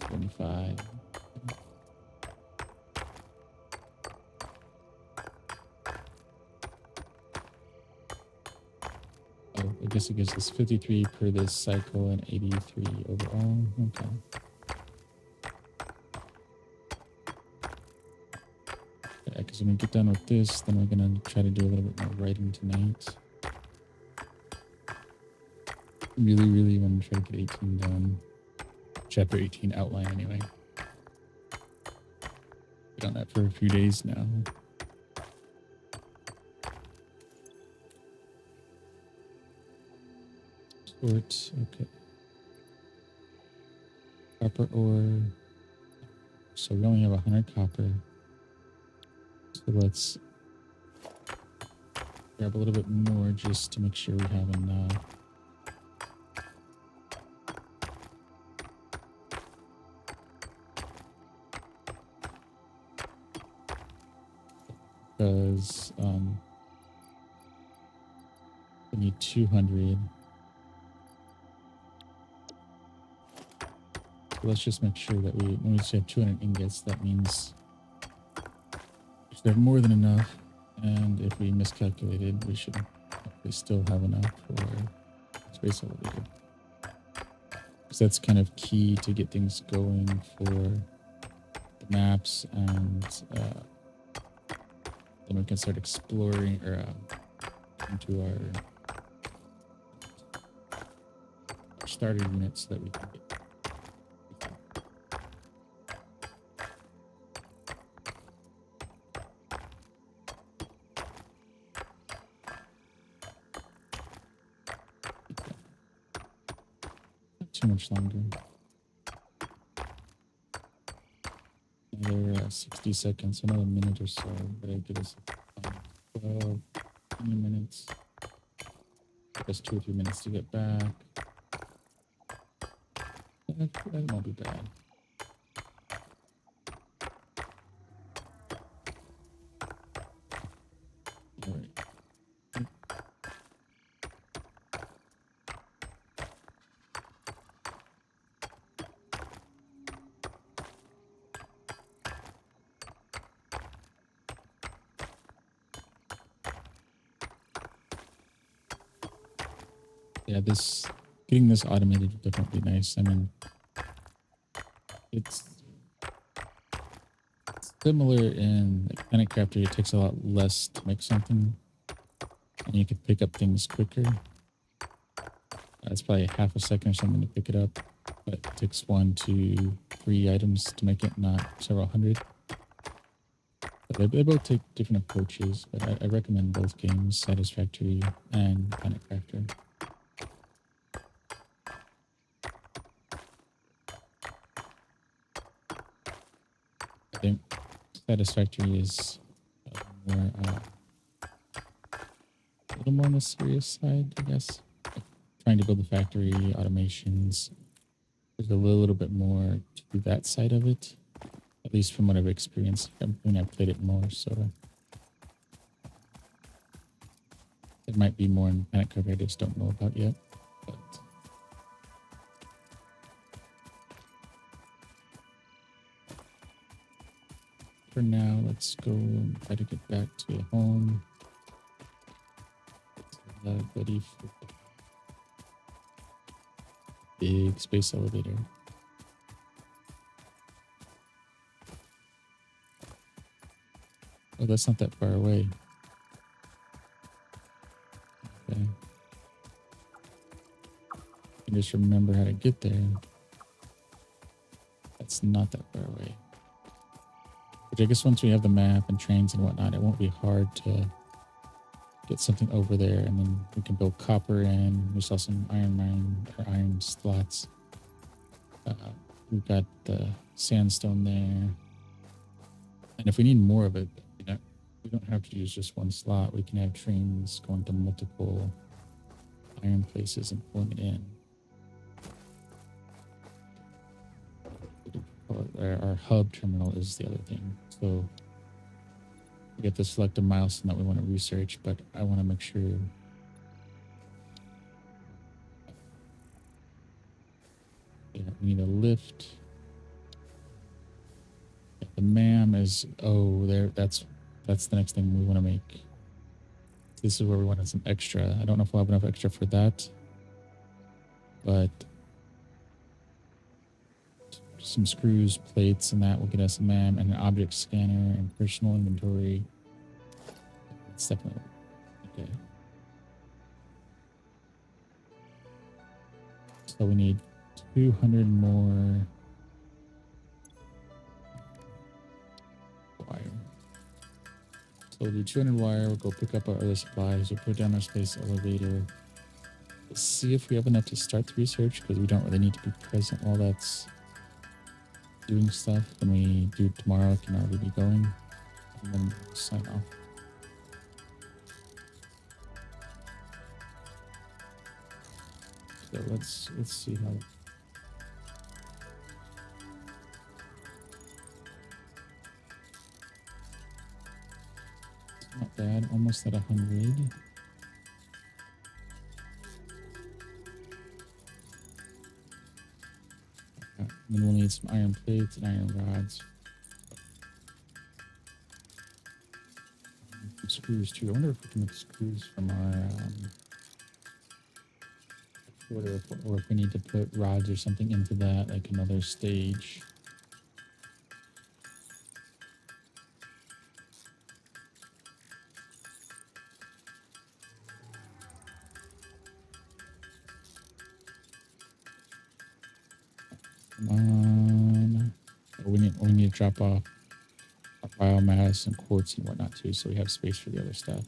$25. I guess it gives us 53 per this cycle and 83 overall. Okay. Yeah, because when we get done with this, then we're going to try to do a little bit more writing tonight. Really want to try to get 18 done. Chapter 18 outline anyway. Been on that for a few days now. Okay. Copper ore. So we only have 100 copper. So let's grab a little bit more just to make sure we have enough. Because we need 200. Let's just make sure that when we say 200 ingots, that means we should have more than enough. And if we miscalculated, we should hopefully still have enough for space elevator. Because that's kind of key to get things going for the maps, and then we can start exploring or into our starter units so that we can get. Too much longer. Another 60 seconds, another minute or so. That'll give us 12, 20 minutes. Give us 2 or 3 minutes to get back. That won't be bad. All right. Yeah, getting this automated would definitely be nice. I mean, it's similar in like Planet Crafter. It takes a lot less to make something, and you can pick up things quicker. It's probably half a second or something to pick it up, but it takes 1, 2, 3 items to make it, not several hundred. They both take different approaches, but I recommend both games, Satisfactory and Planet Crafter. I think Satisfactory is more, a little more on the serious side, I guess. Like trying to build a factory, automations. There's a little bit more to that side of it, at least from what I've experienced. I mean, I've played it more, so there might be more in Planet Crafter I just don't know about yet. But for now, let's go and try to get back to home. Ready for the big space elevator. Oh, that's not that far away. Okay. You just remember how to get there. That's not that far away. Which I guess once we have the map and trains and whatnot, it won't be hard to get something over there, and then we can build copper in. We saw some iron slots. We've got the sandstone there. And if we need more of it, you know, we don't have to use just one slot. We can have trains going to multiple iron places and pulling it in. Our hub terminal is the other thing. So we have to select a milestone that we want to research, but I want to make sure we need a lift. The MAM is there. That's the next thing we want to make. This is where we wanted some extra. I don't know if we'll have enough extra for that, but some screws, plates, and that will get us a MAM and an object scanner and personal inventory. It's definitely okay. So we need 200 more wire. So we'll do 200 wire. We'll go pick up our other supplies. We'll put down our space elevator. Let's see if we have enough to start the research, because we don't really need to be present while that's doing stuff. When we do it tomorrow, it can already be going, and then we'll sign off. So let's see how. It's not bad. Almost at 100. And then we'll need some iron plates and iron rods. Some screws too. I wonder if we can make screws from our or if we need to put rods or something into that, like another stage. Come on. Oh, we need to drop off our biomass and quartz and whatnot too, so we have space for the other stuff.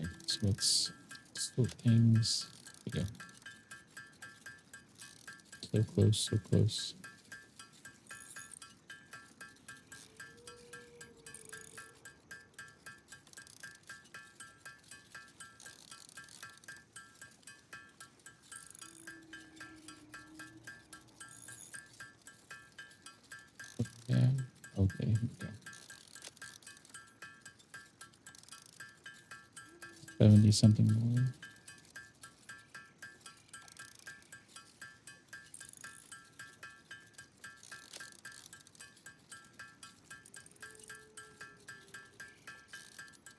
Okay, so let's sort things. There we go. So close, so close. Yeah. Okay, here we go. 70 something more.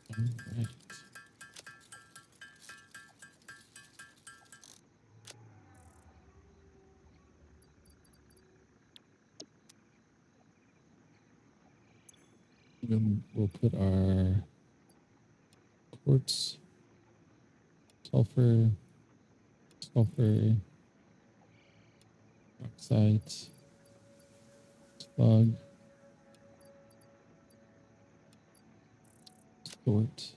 All right. Then we'll put our quartz, sulfur, Site. Plug. Sort.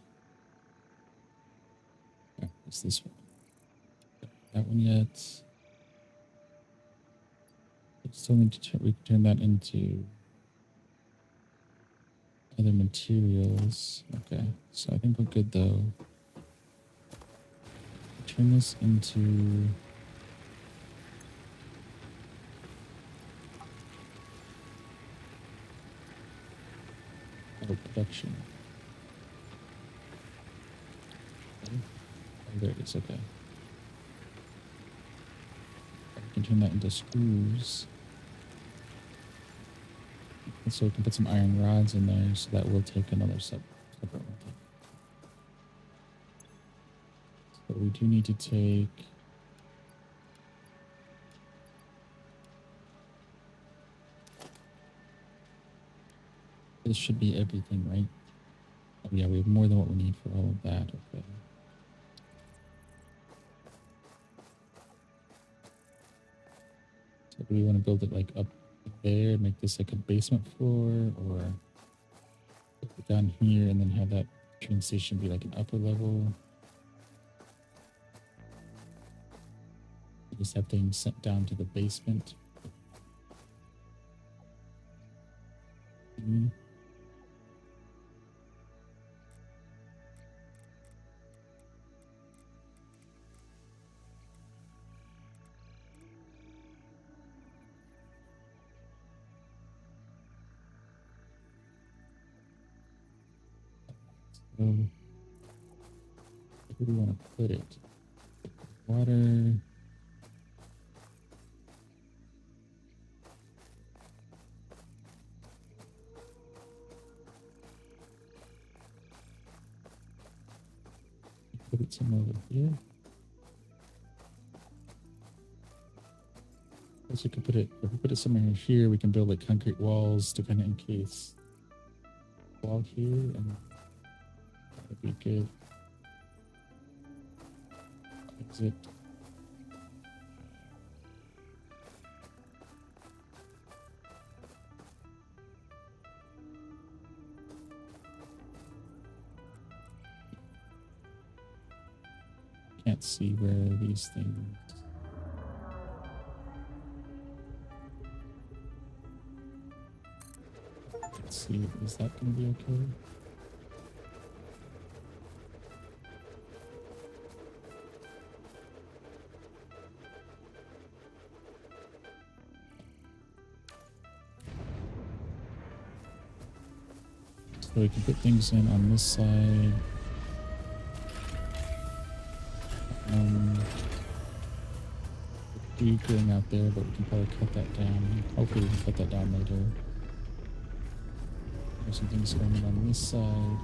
Oh, it's this one. That one yet. Still need to we can turn that into other materials. Okay, so I think we're good though. Turn this into production. Okay. Oh, there it is. Okay. We can turn that into screws. And so we can put some iron rods in there, so that will take another separate one. So we do need to take this should be everything, right? Oh yeah, we have more than what we need for all of that. Okay. So do we want to build it like up there, make this like a basement floor, or put it down here and then have that train station be like an upper level? Just have things sent down to the basement. So where do we want to put it? Water. Put it somewhere over here. Guess we could put it, if we put it somewhere here, we can build like concrete walls to kind of encase wall here, and that would be good. Exit. Can't see where these things. Let's see, is that going to be okay? So we can put things in on this side. Tree growing out there, but we can probably cut that down. Hopefully we can cut that down later. There's some things going on this side.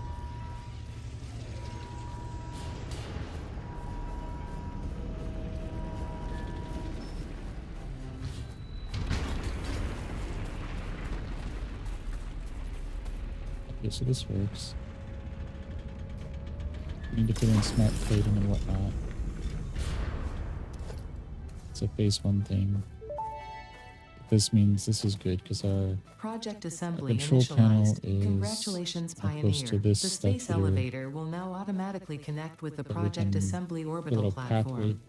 Okay, so this works. We need to put in smart plating and whatnot. It's a phase 1 thing. This means this is good because our Project assembly control panel initialized. is Congratulations, close Pioneer. to this The stuff space here. elevator will now automatically connect with the So we Project can Assembly put a orbital little pathway. platform.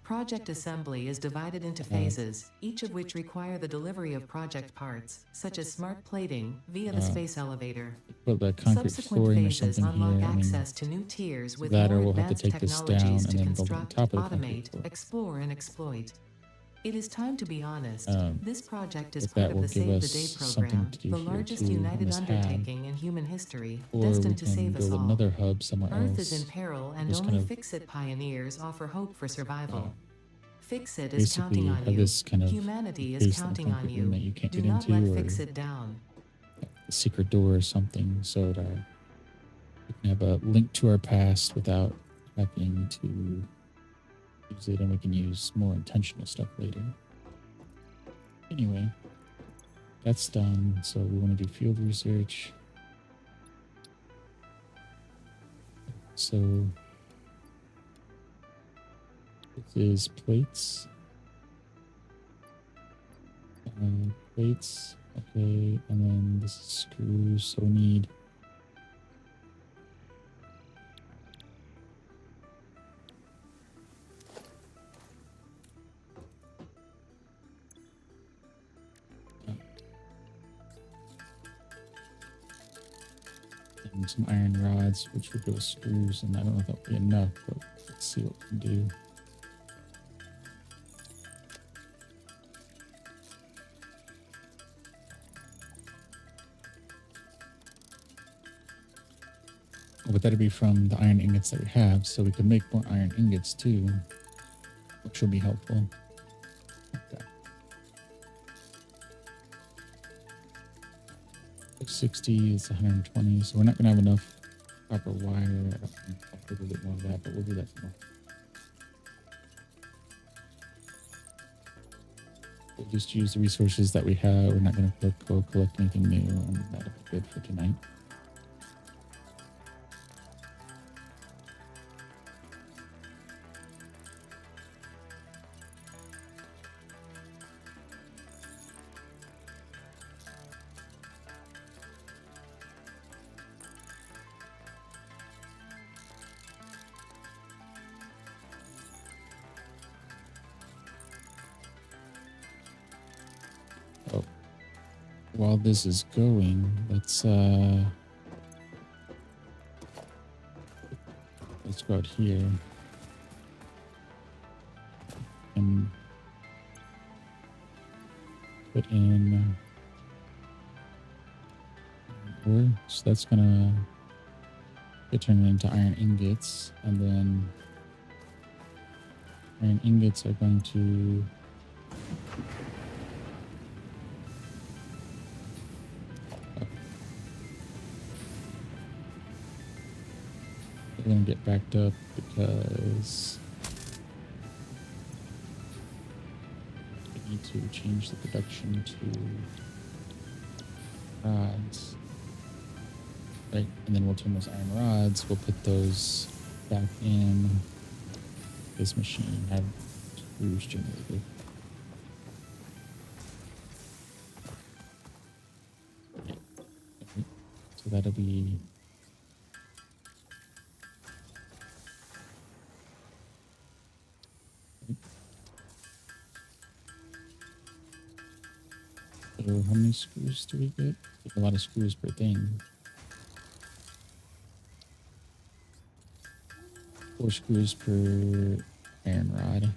Project Assembly is divided into phases, each of which require the delivery of project parts, such as smart plating, via the space elevator. Put the concrete Subsequent flooring or phases something unlock here. access to new tiers with that or more we'll have to advanced take this down technologies and to then build it on construct, top of the concrete automate, floor. explore, and exploit. It is time to be honest. This project is If part that of will the give Save the us Day something program, to do the here largest too on united this hab. undertaking in human history, Or we destined to can save us build all. another hub somewhere Earth else. is in peril, and Just only kind of Fix-It pioneers offer hope for survival. Fix-It is basically counting on have you. this kind of Humanity is encased in a counting on concrete room you. that you can't Do get not into, let or Fix-It down. a secret door or something, so that we can have a link to our past without having to use it, and we can use more intentional stuff later. Anyway, that's done. So we want to do field research. So this is plates. Plates. Okay, and then this is screws. So we need and some iron rods, which would go with screws, and I don't know if that'll be enough, but let's see what we can do. Oh, but that'll be from the iron ingots that we have, so we can make more iron ingots too, which will be helpful. Okay. 60 is 120, so we're not gonna have enough copper wire. I don't think I'll do a bit more of that, but we'll do that tomorrow. We'll just use the resources that we have. We're not going to go collect anything new, and that'll be good for tonight. Oh, while this is going, let's go out here and put in ore. So that's gonna turn it into iron ingots, and then iron ingots are going to they're gonna get backed up because we need to change the production to rods. Right, and then we'll turn those iron rods, we'll put those back in this machine, have screws generated. Okay. So that'll be so how many screws do we get? A lot of screws per thing. 4 screws per iron rod.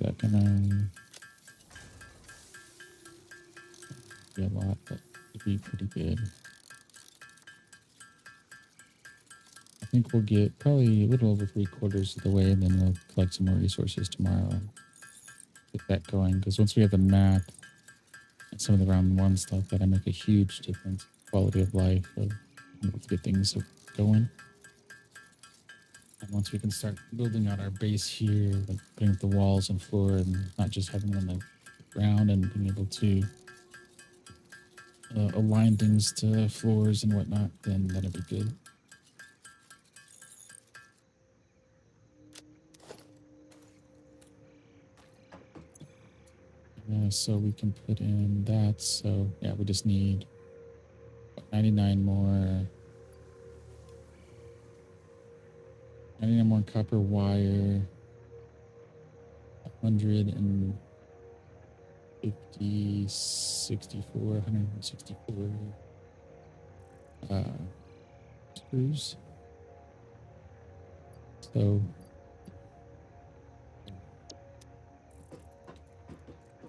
That gonna be a lot, but it'd be pretty good. I think we'll get probably a little over 3/4 of the way, and then we'll collect some more resources tomorrow and get that going. Because once we have the map and some of the round one stuff, that'll make a huge difference in quality of life of being able to get things going. And once we can start building out our base here, like putting up the walls and floor, and not just having them on the ground, and being able to align things to floors and whatnot, then that'll be good. So we can put in that. So yeah, we just need 99 more. 99 more copper wire. 150, 64, 164 screws. So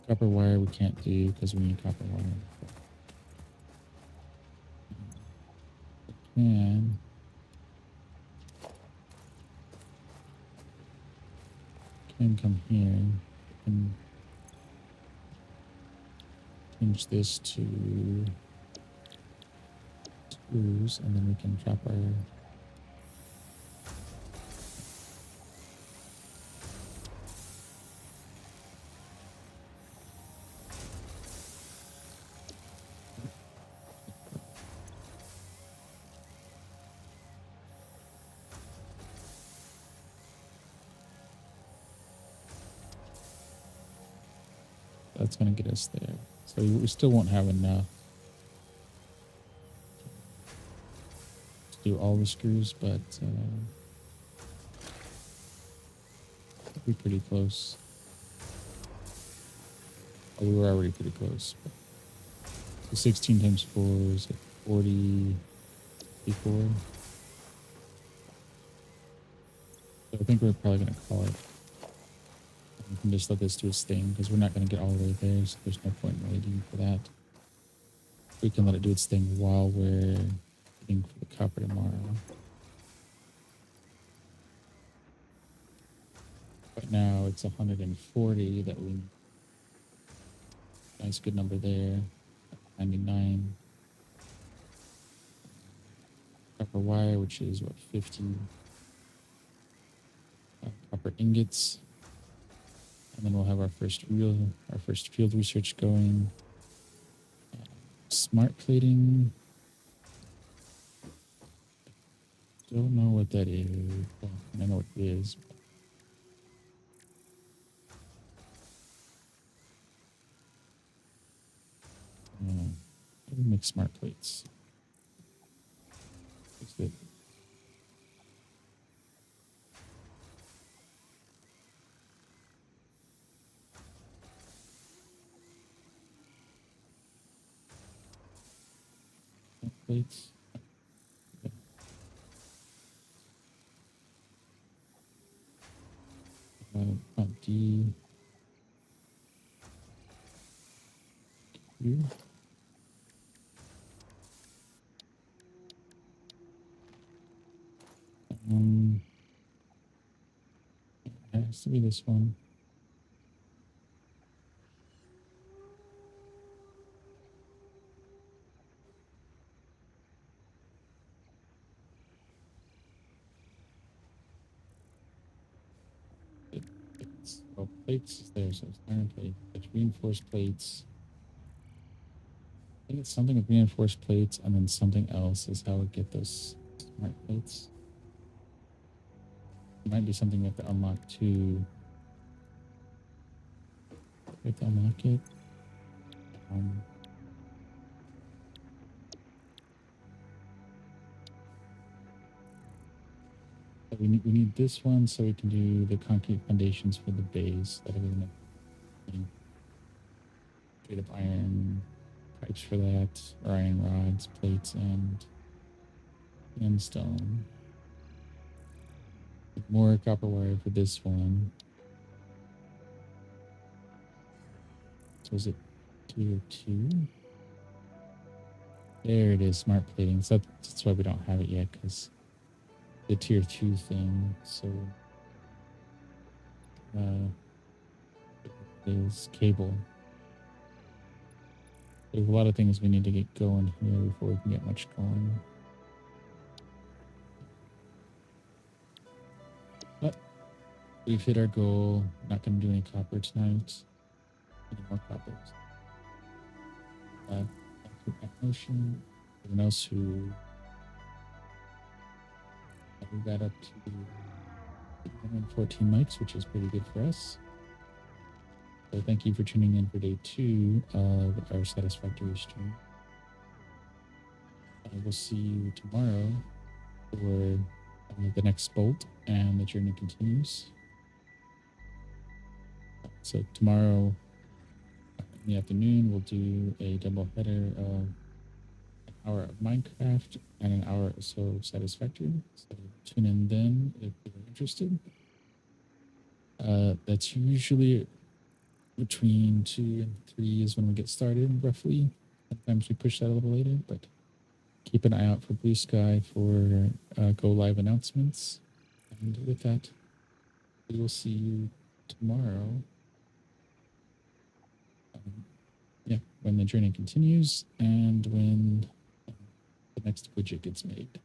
copper wire we can't do because we need copper wire. And can come here and change this to screws, and then we can drop our that's going to get us there. So we still won't have enough to do all the screws, but we'll be pretty close. Oh, we were already pretty close. But so 16 times 4 is 40, 54. So I think we're probably going to call it. We can just let this do its thing because we're not going to get all the way there, so there's no point in waiting for that. We can let it do its thing while we're waiting for the copper tomorrow. But now it's 140 that we. Nice, good number there. 99. Copper wire, which is what, 50. Copper ingots. And then we'll have our first field research going. Smart plating. Don't know what that is. Well, I know what it is. How do we make smart plates? What's it? Smart plates. D. Here. It has to be this one. Oh, plates is there, so it's iron plate. It's reinforced plates. I think it's something with reinforced plates, and then something else is how we get those smart plates. It might be something we have to unlock too. We have to unlock it. We need this one so we can do the concrete foundations for the base. That we're gonna straight up iron pipes for that, or iron rods, plates, and stone. More copper wire for this one. So is it tier 2? There it is, smart plating. So that's why we don't have it yet, because the tier 2 thing. So is cable. There's a lot of things we need to get going here before we can get much going. But we've hit our goal. Not going to do any copper tonight. Any more coppers. Motion. Everyone else who we got up to 114 mics, which is pretty good for us. So thank you for tuning in for day 2 of our Satisfactory stream. We'll see you tomorrow for the next bolt, and the journey continues. So tomorrow in the afternoon, we'll do a double header of an hour of Minecraft and an hour or so of Satisfactory. So tune in then if you're interested. That's usually between 2 and 3 is when we get started, roughly. Sometimes we push that a little later, but keep an eye out for Blue Sky for go live announcements. And with that, we will see you tomorrow, when the training continues and when the next widget gets made.